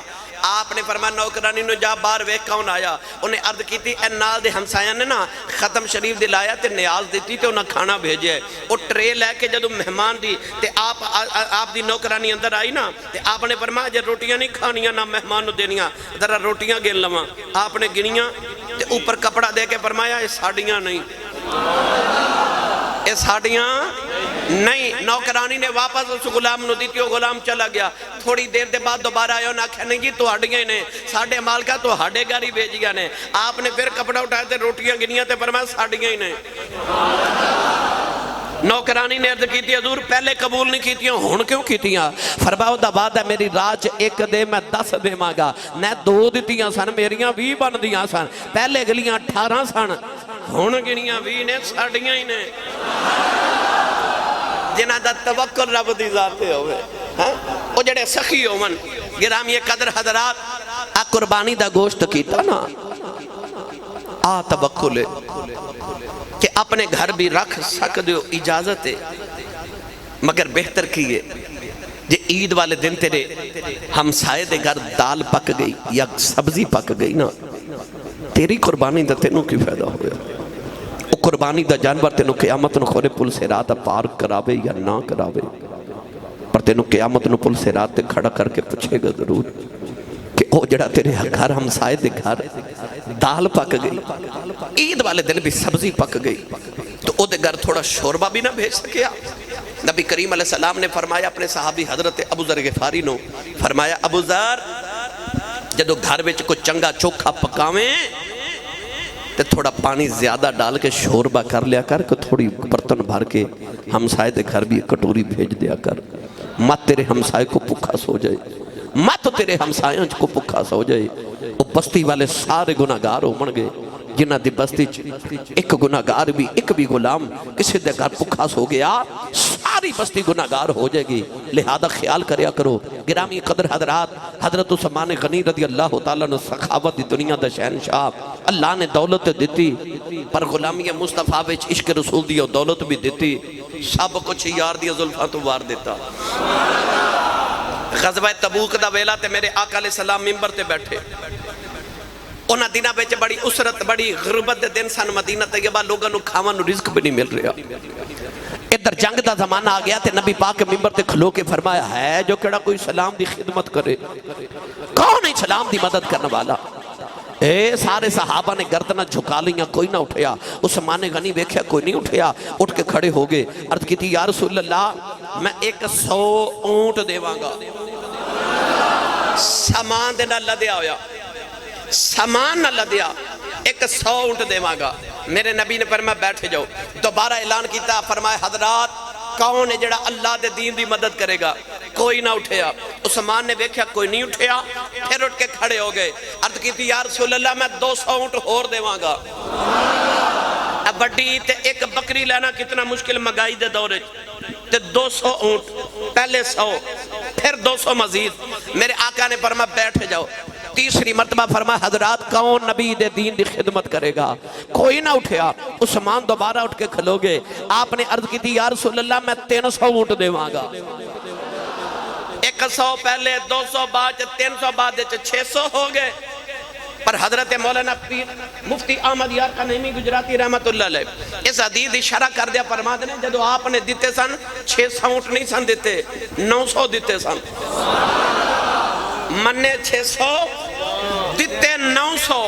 آپ نے فرمایا نوکرانی نو جا بار وے کون آیا. انہیں عرض کی تھی اے نال دے ہمسایاں نے نا ختم شریف دلایا تے نیاز دیتی تے انہیں کھانا بھیجے ہے. وہ ٹرے لے کے جدو مہمان دی تے آپ دی نوکرانی اندر آئی نا تے آپ نے فرمایا جے روٹیاں نہیں کھانیاں نہ مہمان نو دینیاں ذرا روٹیاں گن لواں. آپ نے گنیاں تے اوپر کپڑا دے کے فرمایا یہ ساڑیاں نہیں یہ ساڑیاں نہیں. نوکرانی نے واپس اس غلام نو دیتی. وہ غلام چلا گیا. تھوڑی دیر دے بعد دوبارہ آیا نہ کہنے جی تو ہڈیاں نے ساڑھے مالکہ تو ہڈے گاری بھیجیا نے. آپ نے پھر کپڑا اٹھائے تھے روٹیاں گنیاں تے فرمایا ساڑیاں ہی نے. نوکرانی نے عرض کی تھی حضور پہلے قبول نہیں کیتیاں ہون کیوں کیتیاں؟ فرمایا دا بعد ہے میری راج ایک دے میں 10 دے مانگا. میں 2 دیتیاں سن میریاں 20 بن دیاں سن. پہلے گلیاں 18 سن ہون گنیاں 20 نے ساڑیاں ہی نے. جنہ دا توکل رب دی ذاتے ہوئے او جڑے سخی ہومن. گرامی قدر حضرات آ قربانی دا گوشت کیتا نا آ توکل ہے کہ اپنے گھر بھی رکھ سکتے ہو اجازت ہے. مگر بہتر کیے جے عید والے دن تیرے ہمسائے دے گھر دال پک گئی یا سبزی پک گئی نا تیری قربانی دا تینوں کی فائدہ ہوئے. او قربانی دا جانور تینوں قیامت نو خورے پل سے رات پار کراوے یا نہ کراوے پر تینوں قیامت نو پل سے رات کھڑا کر کے پوچھے گا ضرور کہ او جڑا تیرے گھر ہمسائے دے گھر دال پک گئی عید والے دن بھی سبزی پک گئی تو او دے گھر تھوڑا شوربہ بھی نہ بھیج سکیا. نبی کریم علیہ السلام نے فرمایا اپنے صحابی حضرت ابو ذر غفاری نو فرمایا ابو ذر جدو گھر وچ کو چنگا چوکھا پکاویں تے تھوڑا پانی زیادہ ڈال کے شوربہ کر لیا کر کہ تھوڑی برتن بھر کے ہمسائے دے گھر بھی کٹوری بھیج دیا کر. مت تیرے ہمسائے کو پکھا سو جائے مت تیرے ہمسائیں کو پکھا سو جائے. وہ بستی والے سارے گناہگار ہو من گئے جنہ دی بستی ایک گناہگار بھی ایک بھی غلام کسی دے گھر پکھا سو گیا ساری بستی گناہگار ہو جائے گی. لہذا خیال کریا کرو. گرامی قدر حضرات حضرت عثمان غنی رضی اللہ تعالیٰ نے سخاوت دی دنیا دا شہنشاہ اللہ نے دولت دیتی پر غلامی مصطفیٰ وچ عشق رسول دی دولت بھی دیتی. سب کچھ یار دی زلفاں تو وار دیتا. غزوہ تبوک دا ویلا تے میرے آقا علیہ السلام ممبر تے بیٹھے. انہاں دنہ بیچے بڑی اسرت بڑی غربت دے دن سن. مدینہ طیبہ لوگاں نو کھاواں نو رزق بھی نہیں مل رہا. ادھر جنگ دا زمانہ آ گیا تے نبی پاک ممبر تے کھلو کے فرمایا ہے جو کیڑا کوئی سلام دی خدمت کرے. کون ہے سلام دی مدد کرنے والا؟ سارے صحابہ نے گردنہ جھکا لیاں کوئی نہ اٹھیا. عثمان غنی ویکھیا کوئی نہیں اٹھیا. اٹھ کے کھڑے ہو گئے. عرض کی تھی یا رسول اللہ میں 100 اونٹ دیواں گا. سامان دے نہ لدیا ہویا سامان نہ لدیا ایک 100 اونٹ دیواں گا. میرے نبی نے فرمایا بیٹھ جاؤ. دوبارہ اعلان کیتا, فرمایا حضرات کون ہے جڑا اللہ دے دین دی مدد کرے گا؟ کوئی نہ اٹھیا. عثمان نے دیکھا کوئی نہیں اٹھیا, پھر اٹھ کے کھڑے ہو گئے. عرض کی تھی یا رسول اللہ میں 200 اونٹ اور دیواں گا. بڑی تے ایک بکری لینا کتنا مشکل مہنگائی دے دورے, تے 200 اونٹ, پہلے 100 پھر 200 مزید. میرے آقا نے فرمایا بیٹھ جاؤ. تیسری مرتبہ فرمایا حضرات کون نبی دے دین دی خدمت کرے گا؟ کوئی نہ اٹھیا. عثمان دوبارہ اٹھ کے کھلو گے. آپ نے عرض کی تھی یا رسول اللہ میں 300 اونٹ دیواں گا. 100 پہلے, 200 بعد, 300 بعد, 600 ہو گئے. پر حضرت مولانا پیر مفتی احمد یار قنیمی گجراتی رحمت اللہ علیہ اس حدیث دی شرح کر دیا. فرماتے ہیں جدو آپ نے دیتے سن 600 اونٹ نہیں سن دیتے, 900 دیتے سن. منے 600 دیتے 900.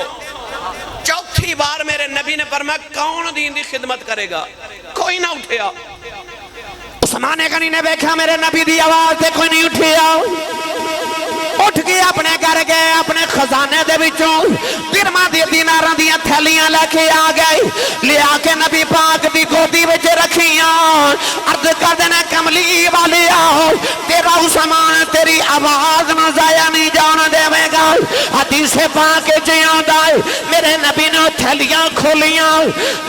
چوتھی بار میرے نبی نے فرمایا کون دین دی خدمت کرے گا؟ کوئی نہ اٹھیا. عثمان غنی نے دیکھا میرے نبی دی آواز تے کوئی نہیں اٹھیا. اٹھ کے اپنے گھر گئے, اپنے خزانے دے وچوں درہماں دی دیناراں دیاں تھیلیاں لے کے آ گئے. لے آ کے نبی پاک دی گودی وچ رکھیاں. عرض کر دینا کملی والیا تیرا عثمان تیری آواز نہ ضائع نہیں جان دے گا. حدیث پاک وچ آندا ہے میرے نبی نے تھیلیاں کھولیاں,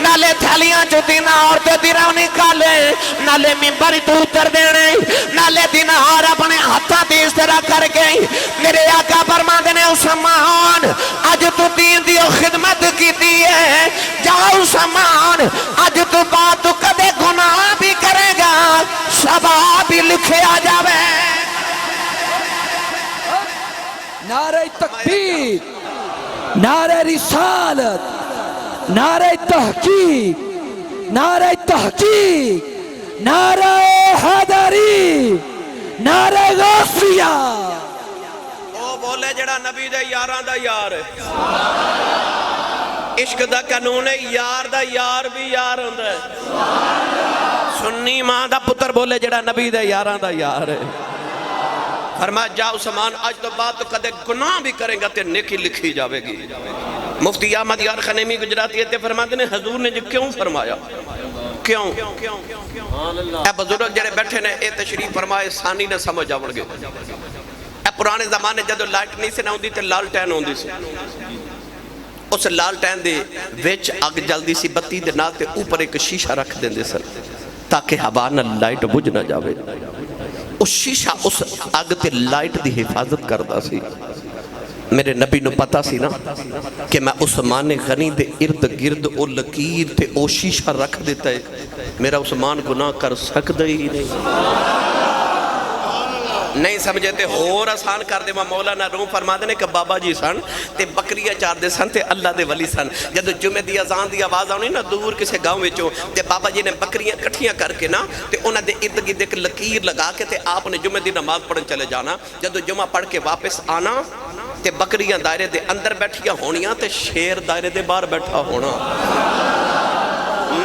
نالے تھیلیاں چ دینار تے درہم نکالے, نالے منبر تو اتر دینے, نالے دینار اپنے ہاتھاں تے اس طرح کر کے میرے آقا فرماندے نے عثمان اج تو دین دی خدمت کیتی ہے, جا عثمان اج تو بعد تو کدے گناہ بھی کرے گا ثواب بھی لکھیا جاوے. نعرہ تکبیر, نعرہ رسالت, نعرہ تحقیق, نعرہ تحقیق, نعرہ حیدری, نعرہ غوثیہ. او بولے جڑا نبی دے یاراں دا یار ہے. عشق دا قانون ہے, یار دا یار بھی یار ہوندا ہے. سنی ماں دا پتر بولے جڑا نبی دے یاراں دا یار ہے. فرمایا جا عثمان آج تو بات تو کدے گناہ بھی کریں گا تے نیکی لکھی جاوے گی. مفتی احمد یار قنیمی گجراتی تے فرماتے ہیں حضور نے جو کیوں فرمایا؟ کیوں؟ اے بزرگ جڑے بیٹھے نے اے تشریف فرمائے ثانی نے سمجھ آوڑ گئے. اے پرانے زمانے جدو لائٹ نہیں سے نہ ہوندی تے لالٹین ہوندی سی. اس لالٹین دے وچ اگ جلدی سی بتی دے نال تے اوپر ایک شیشہ رکھ دیندے سن تاکہ ہوا نہ لائٹ بجھ نہ جاوے. اس شیشہ اس اگ تے لائٹ دی حفاظت کردا سی. میرے نبی نو پتا سی نا کہ میں عثمان غنی دے ارد گرد او لکیر تے او شیشہ رکھ دیتا ہے, میرا عثمان گناہ کر سکتا ہی نہیں سمجھے تے اور آسان کر دے. مولانا روم فرما دینے کہ بابا جی سن تے بکریاں چار دے سن تے اللہ دے ولی سن. جدو جمعہ دی اذان دی آواز آنی نا دور کسے گاؤں وچوں تے بابا جی نے بکریاں کٹھیاں کر کے نا تے انہاں دے ارد گرد ایک لکیر لگا کے تے آپ نے جمعہ دی نماز پڑھن چلے جانا. جدو جمعہ پڑھ کے واپس آنا تے بکریاں دائرے دے اندر بیٹھیاں ہونیاں تے شیر دائرے دے باہر بیٹھا ہونا.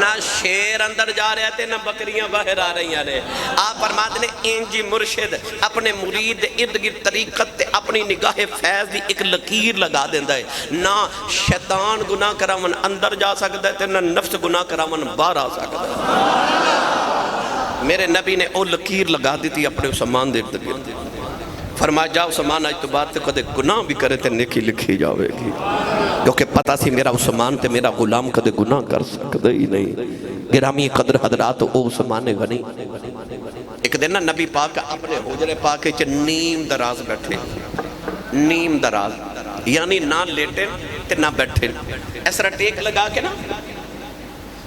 نہ شیر اندر جا رہے تھے نہ بکریاں باہر آ رہی ہیں. آپ فرماتے ہیں انجی مرشد اپنے مرید ارد گرد طریقت تے اپنی نگاہ فیض دی ایک لکیر لگا دیندہ ہے. نہ شیطان گناہ کراون اندر جا سکتا ہے تے نہ نفس گناہ کراون باہر آ سکتا ہے. میرے نبی نے او لکیر لگا دی تھی اپنے عثمان دے ارد گرد. فرمایا جا عثمان آج تو بات تے کدے گناہ بھی کرے تے نیکی لکھی جاوے گی, کیونکہ پتا سی میرا عثمان تے میرا غلام کدے گناہ کر سکتا ہی نہیں. گرامی قدر حضرات او عثمان غنی ایک دن نا نبی پاک اپنے حجرے پاک چ نیم دراز بیٹھے. نیم دراز یعنی نہ لیٹے تے نہ بیٹھے, اس طرح ٹیک لگا کے نا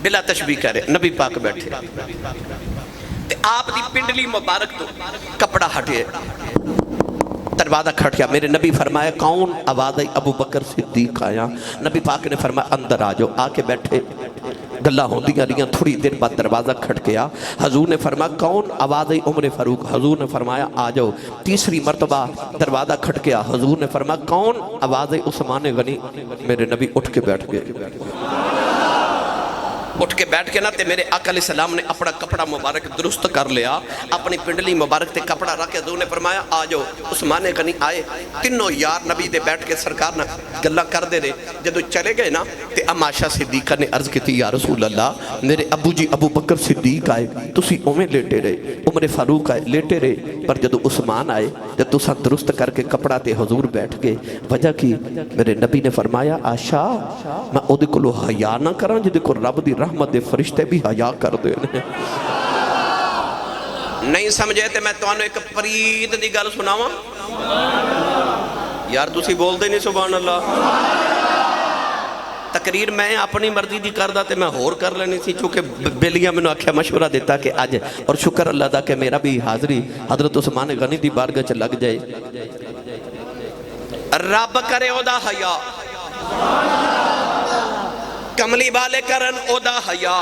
بلا تشبیہ کرے نبی پاک بیٹھے تے آپ دی پنڈلی مبارک تو کپڑا ہٹے, دروازہ کھٹ گیا. میرے نبی فرمایا کون؟ آواز آئی ابو بکر صدیق آیا. نبی پاک نے فرمایا اندر آ جاؤ. آ کے بیٹھے گلہ ہوندیاں رہیاں. تھوڑی دیر بعد دروازہ کھٹ گیا. حضور نے فرمایا کون؟ آواز آئی عمر فاروق. حضور نے فرمایا آ جاؤ. تیسری مرتبہ دروازہ کھٹ گیا. حضور نے فرمایا کون؟ آواز آئی عثمان غنی. میرے نبی اٹھ کے بیٹھ گئے. اٹھ کے بیٹھ کے نا تے میرے آقا علیہ السلام نے اپنا کپڑا مبارک درست کر لیا, اپنی پنڈلی مبارک تے کپڑا رکھ کے حضور نے فرمایا آ جاؤ. عثمان غنی آئے, تینوں یار نبی دے بیٹھ کے سرکار نہ گلا کر دے رہے. جدو چلے گئے نا تے اما عائشہ صدیقہ نے عرض کی تھی یا رسول اللہ میرے ابو جی ابو بکر صدیق آئے تسی اویں لیٹے رہے, عمر فاروق آئے لیٹے رہے, پر جدو عثمان آئے جب تساں درست کر کے کپڑا تے حضور بیٹھ گئے. وجہ کی میرے نبی نے فرمایا عائشہ میں او دے کولو حیا نہ کراں جدے کو رب دی رحمت دے فرشتے بھی حیا کر دے. نہیں سمجھے تے میں تانوں ایک پرید دی گل سناواں یار, تسی بول دے نہیں سبحان اللہ. تقریر میں اپنی مرضی دی کردا تے میں ہور کر لینی سی, چونکہ بیلیاں میں نے آکھیا مشورہ دیتا کہ آج, اور شکر اللہ دا کہ میرا بھی حاضری حضرت عثمان غنی دی بارگاہ چ لگ جائے. رب کرے او دا حیا, کملی والے کرن او دا حیا,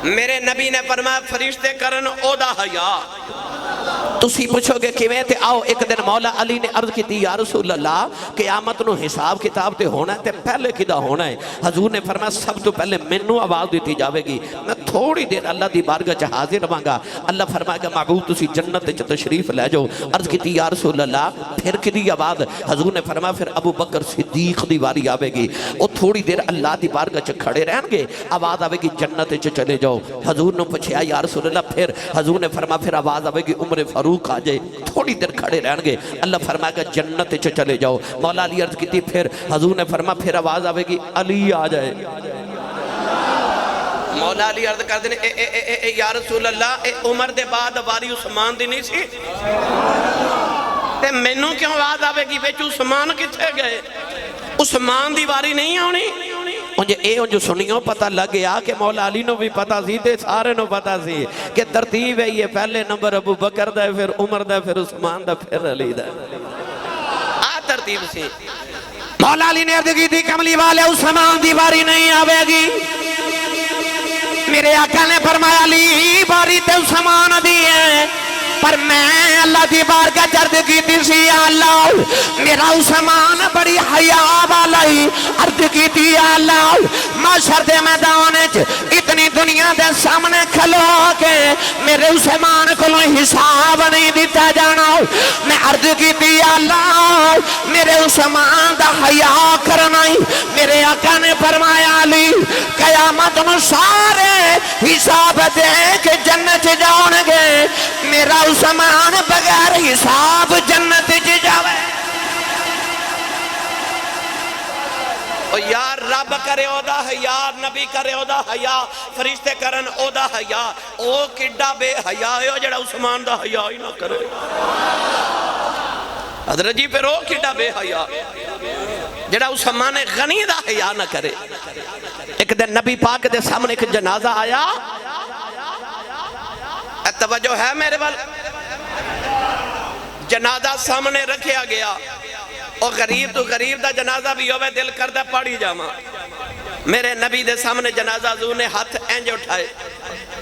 میرے نبی نے فرمایا فرشتے کرن او دا حیا. تسی پوچھو گے کیویں تے آؤ ایک دن مولا علی نے عرض کی تھی یا رسول اللہ قیامت نو حساب کتاب تے ہونا ہے تے پہلے کدا ہونا ہے. حضور نے فرمایا سب تو پہلے منو آواز دیتی جاوے گی, میں تھوڑی دیر اللہ دی بارگاہ چ حاضر رہاں گا. اللہ فرمائے گا معبود تسی جنت چ تشریف لے جاؤ. عرض کی تھی یا رسول اللہ پھر کدی آواز؟ حضور نے فرمایا پھر ابو بکر صدیق دی واری آوے گی, وہ تھوڑی دیر اللہ دی بارگاہ چ کھڑے رہن گے, آواز آوے گی جنت چ چلے جاؤ. حضور نے پوچھا یا رسول اللہ پھر؟ حضور نے فرمایا پھر آواز آوے گی عمر فاروق آ جائے, تھوڑی دیر کھڑے رہن گے, اللہ فرمائے گا جنت چ چلے جاؤ. مولا علی عرض کی تھی پھر؟ حضور نے فرمایا پھر آواز آوے گی علی آ جائے. مولا علی عرض کر دینے اے یا رسول اللہ اے عمر دے بعد واری عثمان دی نہیں سی تے مینوں کیوں آواز آوے گی وچ عثمان کتھے گئے؟ عثمان دی واری نہیں آنی. انجھے اے انجھے سنیوں پتہ لگ گیا کہ مولا علی نو بھی پتہ سی تے سارے نو پتہ سی کہ ترتیب ہے یہ پہلے نمبر ابو بکر دا پھر عمر دا پھر عثمان دا پھر علی دا, آ ترتیب سی. مولا علی نے عرض کی تھی کملی والے عثمان دی باری نہیں آوے گی. میرے آقا نے فرمایا علی باری تے عثمان دی ہے, پر میں اللہ دی بارگاہ عرض کی تھی سی یا اللہ میرا عثمان بڑی حیا والا ہی. عرض کی تھی یا اللہ معاشر دے میدان اتنی دنیا دے سامنے کھلو کے میرے عثمان کو حساب نہیں دیتا جانا. میں عرض کی تھی یا اللہ میرے عثمان دا حیا کرنا ہی. میرے آقا نے فرمایا علی قیامت میں سارے حساب دے کے جنت جاؤں گے, میرا عثمان بغیر حساب جنت جی جاوے. او یار رب کرے او دا حیا, نبی کرے او دا حیا, فرشتے کرن او دا حیا. او کڈا بے حیا ہے جڑا عثمان دا حیا ہی نہ کرے. حضرت جی پھر او کڈا بے حیا جڑا عثمان غنی دا حیا نہ کرے. ایک دن نبی پاک دے سامنے ایک جنازہ آیا, توجہ ہے میرے وال, جنازہ سامنے رکھیا گیا, اور غریب تو غریب دا جنازہ بھی ہوئے دل کردہ پڑھی جاما. میرے نبی دے سامنے جنازہ حضور نے ہاتھ اینج اٹھائے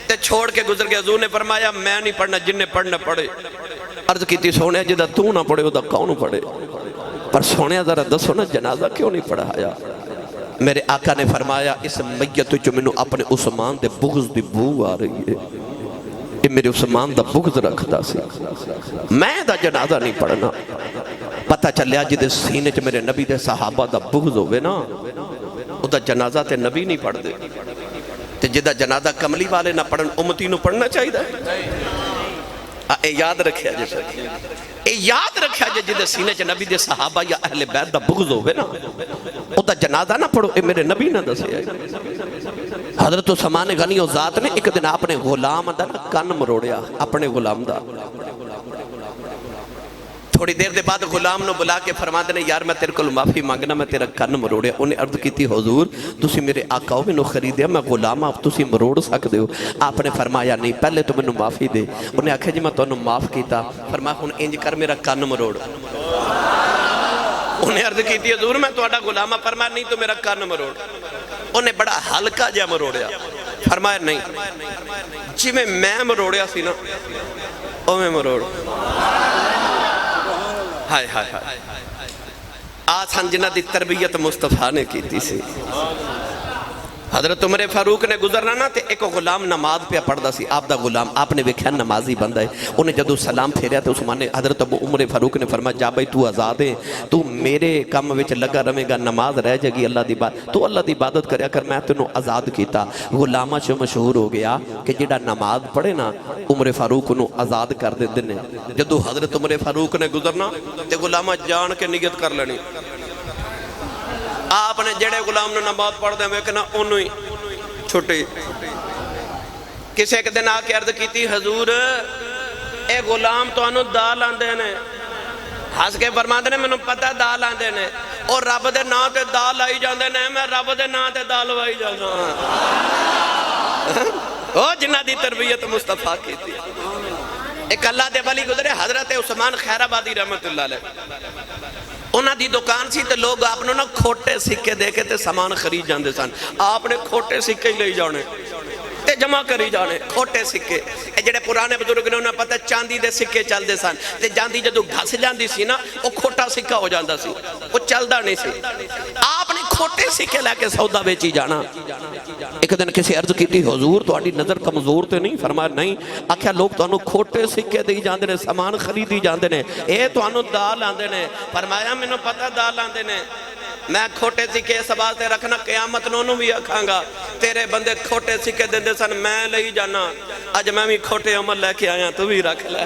تے چھوڑ کے گزر گیا. حضور نے فرمایا میں نہیں پڑھنا, جن نے پڑھنا پڑھے. عرض کی تھی سونے جدہ تو نہ پڑھے دا کون پڑھے؟ پر سونے ذرا دسو نا جنازہ کیوں نہیں پڑھایا؟ میرے آقا نے فرمایا اس میت جو منو اپنے عثمان دے بغض دی بو آ رہی ہے, یہ میرے عثمان دا بغض رکھتا سی, میں دا جنازہ نہیں پڑھنا. پتہ چلیا جدے سینے چ میرے نبی دے صحابہ دا بغض ہوئے نا, او دا جنازہ تے نبی نہیں پڑھ دے, تے جدہ جنازہ کملی والے نہ پڑھن امتی نو پڑھنا چاہی دا. اے یاد رکھیا جیسے اے یاد رکھیا جدے سینے چ نبی دے صحابہ یا اہل بیت دا بغض ہوئے نا, او دا جنازہ نہ پڑھو, اے میرے نبی نہ دسے. حضرت عثمان غنی و ذات نے ایک دن اپنے غلام دا کن مروڑیا, اپنے غلام دا. تھوڑی دیر دے بعد غلام نو بلا کے فرما دینے یار میں تیرے کو معافی مانگنا, میں تیرا کن مروڑیا. انہیں عرض کی تھی حضور تسی میرے آقا ہو, میں نو خریدیا, میں غلام آپ تسی مروڑ سکتے ہو. آپ نے فرمایا نہیں پہلے تو میں نو معافی دے. انہیں آکھے جی میں تو انہوں معاف کیتا. فرمایا ہن انج کر میرا کن مروڑ. انہیں عرض کی تھی حضور میں تو اڈا غلامہ. فرمایا نہیں تو میرا کن مروڑ. انہیں بڑا ہلکا جا مروڑیا. فرمایا نہیں جی میں مروڑیا سی نا او میں مروڑ. ہائے ہائے ہائے, آسان جنہ دی تربیت مصطفیٰ نے کی تھی سی. حضرت عمر فاروق نے گزرنا نا تے ایک غلام نماز پہ پڑھدا سی، آپ دا غلام، آپ نے ویکھیا نمازی بندہ ہے، انہیں جدو سلام پھیریا تے عثمان نے حضرت عمر فاروق نے فرمایا جا بھائی تو آزاد ہے، تو میرے کام وچ لگا رہے گا، نماز رہ جائے گی اللہ دی بات، تو اللہ دی عبادت کریا کر، میں تینوں آزاد کیتا۔ غلامہ چ مشہور ہو گیا کہ جڑا نماز پڑھے نا عمر فاروق نو آزاد کر دے دنے۔ جدو حضرت عمر فاروق نے گزرنا تے غلامہ جان کے نیت کر لینی، آپ نے جڑے غلام نے نماز پڑھ دے ویکھنا انہوں ہی چھٹی۔ کسی ایک دن آ کے عرض کیتی حضور اے غلام تو انہوں دال آندے نے، ہس کے فرماندے نے مینوں پتہ دال آندے نے، اور رب دے نا تے دال آئی جاندے نے، میں رب دے نا تے دال وائی جاندے او جنہ دی تربیت مصطفیٰ کی تھی۔ ایک اللہ دے ولی گزرے حضرت عثمان خیرآبادی رحمت اللہ علیہ، انہاں دی دکان سی تے لوگ آپ نے کھوٹے سکے دے کے تے سامان خرید جاندے سن، آپ نے کھوٹے سکے ہی لے جانے تے جمع کری جانے، کھوٹے سکے۔ اے جڑے پرانے بزرگ نے انہیں پتہ چاندی دے سکے چل دے سن، تے چاندی جدو گھس جاندی سی نا وہ کھوٹا سکہ ہو جاندہ سی، وہ چلدا نہیں سی، آپ نے کھوٹے سکے لے کے سودا بیچی جانا۔ ایک دن کسی عرض کی تھی حضور تو آڑی نظر کمزور تے نہیں؟ فرمایا نہیں، آکھیا لوگ تو انہوں کھوٹے سکے دی جاندے نے، سامان خریدی جاندے نے، اے تو انہوں دال آندے نے۔ فرمایا میں نے پتہ دال آندے نے، میں کھوٹے سکے اس بات سے رکھنا قیامت نونوں بھی آکھاں گا تیرے بندے کھوٹے سکے دے دے سن، میں لئی جانا، اج میں بھی کھوٹے عمل لے کے آیا، تو بھی رکھ لے،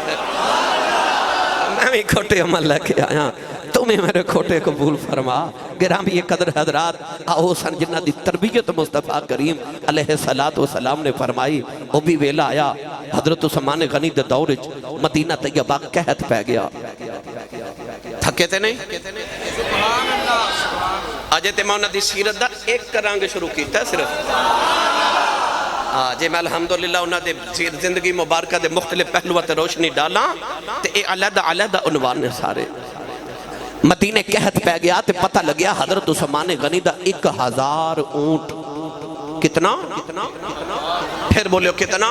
میں بھی کھوٹے عمل لے کے آیا، تمہیں میرے کھوٹے قبول فرما۔ گرامی قدر حضرات، آؤ سن جنہ دی تربیت مصطفیٰ کریم علیہ السلام نے فرمائی، وہ بھی ویلا آیا حضرت عثمان غنی دے دور مدینہ طیبہ قحط پہ گیا، تھکے تے نہیں؟ آج تے میں انہاں دی سیرت دا ایک رنگ شروع کیتا ہے صرف، جے میں الحمدللہ انہاں دے زندگی مبارکہ دے مختلف پہلوہ تے روشنی ڈالا تے اے علیحدہ عنوان نے سارے۔ مدینہ قحط پہ گیا تے پتہ لگیا حضرت عثمان غنی دا 1000 اونٹ، کتنا؟ پھر بولیو کتنا؟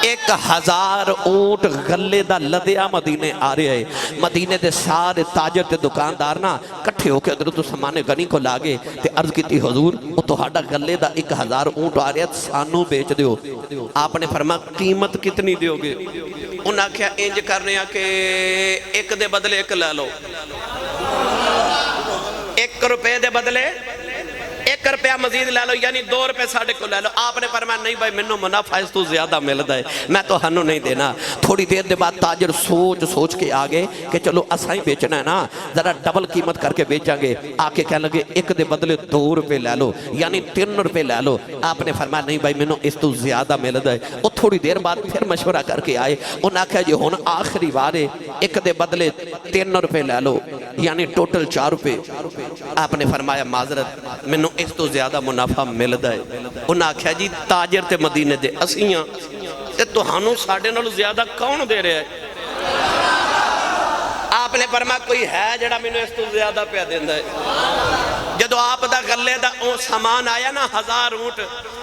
1000 اونٹ غلے دا لدیا مدینے آ رہے ہیں۔ مدینے دے سارے تاجر تے دکاندار نا کٹھے ہو کے حضرت عثمان غنی کو لاگے تے عرض کی تھی حضور وہ توہاڈا غلے دا 1000 اونٹ آ رہے ہیں، سانو بیچ دیو۔ آپ نے فرمایا قیمت کتنی دیو گے؟ انہاں کیا انج کرنے ہیں کہ ایک دے بدلے ایک لے لو، 1 روپے دے بدلے 1 روپیہ مزید لے لو، یعنی 2 روپے ساڑھے کو لے لو۔ آپ نے فرمایا نہیں بھائی منو منافع اس تو زیادہ ملتا ہے، میں تو ہنو نہیں دینا۔ تھوڑی دیر دے بعد تاجر سوچ کے آگے کہ چلو اساں ہی بیچنا ہے نا، ذرا ڈبل قیمت کر کے بیچا گے۔ آکے کہنے لگے 1 دے بدلے 2 روپے لے لو، یعنی 3 روپے لے لو۔ آپ نے فرمایا نہیں بھائی منو اس تو زیادہ ملتا ہے۔ وہ تھوڑی دیر بعد پھر مشورہ کر کے آئے، انہاں کہا جی ہون آخری بارے 1 دے بدلے 3 روپے لے لو، یعنی ٹوٹل 4 روپے۔ آپ نے فرمایا معذرت منو اس تو زیادہ منافع ملدا ہے۔ انہاں کہا جی تاجر تے مدینے دے اسیاں تے تہانوں ساڑھے نال زیادہ کون دے رہے ہیں؟ آپ نے فرمایا کوئی ہے جڑا منو اس تو زیادہ پہ دیندا ہے۔ جدو آپ دا غلے دا سامان آیا نا 1000 اونٹ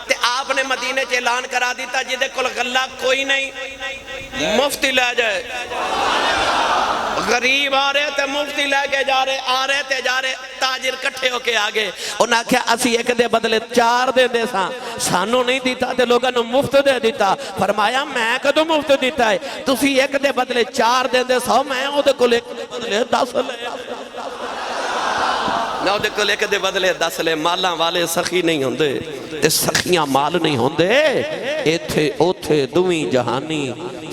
تے آپ نے مدینے چ اعلان کرا دیتا جدے کول غلہ کوئی نہیں مفتی لے جائے، غریب آ رہے تھے مفتی لے کے جا رہے، آ رہے تھے جا رہے، تاجر کٹھے ہو کے آگے۔ انہاں کہا اسی 1 دے بدلے 4 دے دے ساں، سانو نہیں دیتا تے لوگاں نو مفت دے دیتا۔ فرمایا میں کدوں مفت دیتا ہے، تسی 1 دے بدلے 4 دے دے سو، میں او دے کول 1 دے بدلے 10 لے، میں او دے کول 1 دے بدلے 10 لے۔ مالاں والے سخی نہیں ہوندے تے سخیاں مال نہیں ہوندے، ایتھے اوتھے دویں جہانی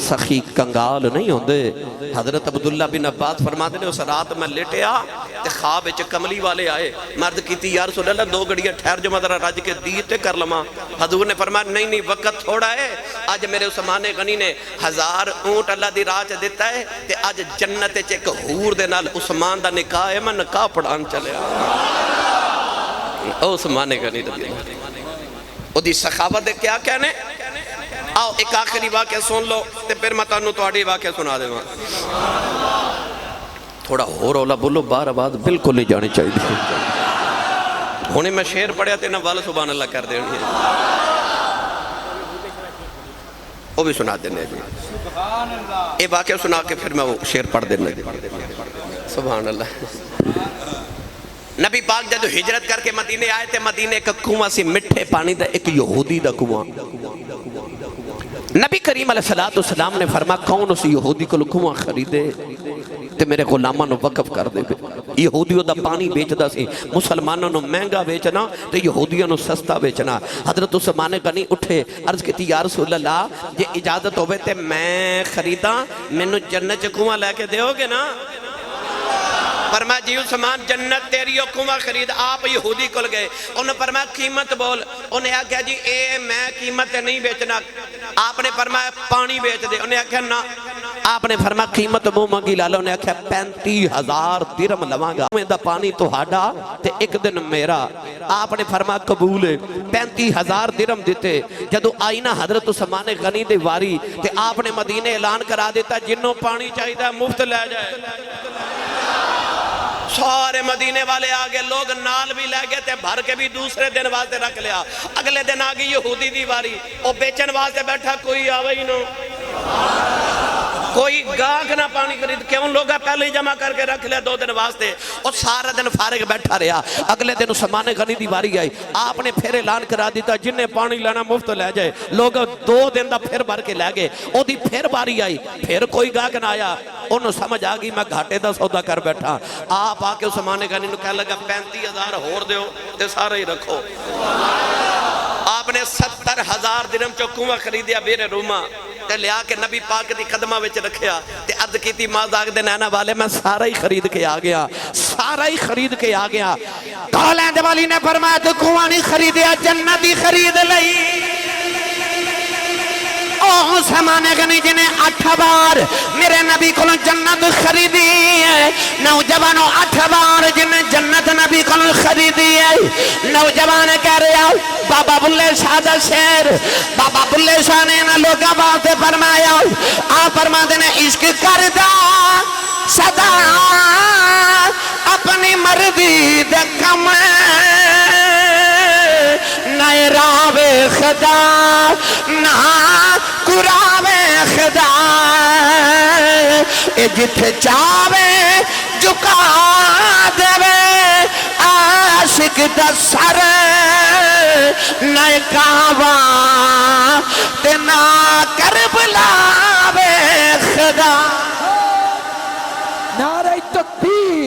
سخی کنگال نہیں ہوندے۔ حضرت عبداللہ بن عباس فرماتے ہیں اس رات میں لیٹیا تے خواب وچ کملی والے آئے، مرد کیتی یا رسول اللہ 2 گھڑیاں ٹھہر جو میں ذرا رج کے دیتے کر لما۔ حضور نے فرمایا نہیں نہیں وقت تھوڑا ہے، آج میرے عثمان غنی نے 1000 اونٹ اللہ دی راہ چ دیتا ہے تے آج جنت وچ ایک حور دے نال عثمان دا نکاح ہے، میں نکاح پڑھان چلیا۔ او عثمان غنی رضی اللہ عنہ او دی سخاوت دے کیا کہنے؟ آؤ ایک آخری واقعہ سن لو تے پھر میں تانوں تہاڈی واقعہ سنا دے۔ تھوڑا ہو رولا بولو، بار آواز بالکل نہیں جانی چاہیے۔ ہونے میں شعر پڑھیا تے نہ وال سبحان اللہ کر دے، وہ بھی سنا دینے جی۔ یہ واقعہ سنا کے پھر میں وہ شعر پڑھ دینے جی۔ سبحان اللہ۔ نبی پاک جدو ہجرت کر کے مدینے آئے تھے، مدینے کا کنواں سی مٹھے پانی دا ایک یہودی دا کنواں. نبی کریم علیہ السلام نے فرما کون اس یہودی کو کنواں خریدے تے میرے غلاماں نو وقف کر دے. یہودیوں دا پانی بیچدا سی، مسلمانوں نو مہنگا بیچنا تے یہودیوں نو سستا بیچنا. حضرت عثمان غنی اٹھے، عرض کیتی یا رسول اللہ جے اجازت ہوئے تے میں خریداں، مینوں جنت چ کنواں لے کے دیو گے نا؟ فرمایا جی عثمان جنت تیری او کنواں خرید. آپ یہودی کل گئے، انہوں فرمایا قیمت بول. انہیں آکھا جی اے میں قیمت نہیں بیچنا. آپ نے فرمایا پانی بیچ دے. انہیں آکھا نا. آپ نے فرمایا قیمت منہ منگی لالا. انہیں آکھا 35,000 درہم لواں گا، میں دا پانی تو ہاڈا تے ایک دن میرا. آپ نے فرمایا قبول ہے. 35,000 درہم دیتے. جدو آئینہ حضرت عثمان غنی دے واری تے آپ نے مدینے اعلان کرا دیتا جنوں پانی چاہیے مفت لے جائے. سارے مدینے والے آگے، لوگ نال بھی لے گئے تھے، بھر کے بھی دوسرے دن واسطے رکھ لیا. اگلے دن آگئی یہودی دی واری، وہ بیچن واسطے بیٹھا، کوئی آوے ہی نو، کوئی گاہک نہ پانی خرید. کیوں لوگ پہلے ہی جمع کر کے رکھ لیا 2 دن واسطے. اور سارا دن فارغ بیٹھا رہا. اگلے دن عثمان غنی دی واری آئی، آپ نے پھر اعلان کرا دیتا جن نے پانی لینا مفت لے جائے. لوگ 2 دن دا پھر بھر کے لے گئے. او دی پھر باری آئی، پھر کوئی گاہک نہ آیا. انہوں سمجھ آگئی میں گھاٹے دا سودا کر بیٹھا. آپ آکے عثمان غنی نو کہنے لگا 35,000 ہور دیو تے سارے ہی رکھو. آپ نے 70,000 درہم چو کنواں خریدیا بیر روما تے لیا کے نبی پاک دی قدمہ وچ رکھیا تے عرض کیتی مازاق دے نینا والے میں سارا ہی خرید کے آ گیا، سارا ہی خرید کے آ گیا. کالین والی نے فرمایا تو کنواں نہیں خریدیا، جنت ہی خرید لئی. او عثمان غنی جی نے 8 بار میرے نبی کو جنت خریدی ہے. نوجوانوں 8 بار جن جنت نبی کو خریدی ہے. نوجوان کہہ رہے ہیں بابا بلے شاہ دا شیر، بابا بلے شاہ نے نہ لوگا باتیں فرمایا. آپ فرماتے نے عشق کردہ صدا اپنی مرضی دے کم نہ راوے خدا نہ قراوے خدا. اے جتھے چاوے جھکا دے عاشق دا سر نہ کعبہ تے نہ کربلا وے خدا. نعرہ تکبیر.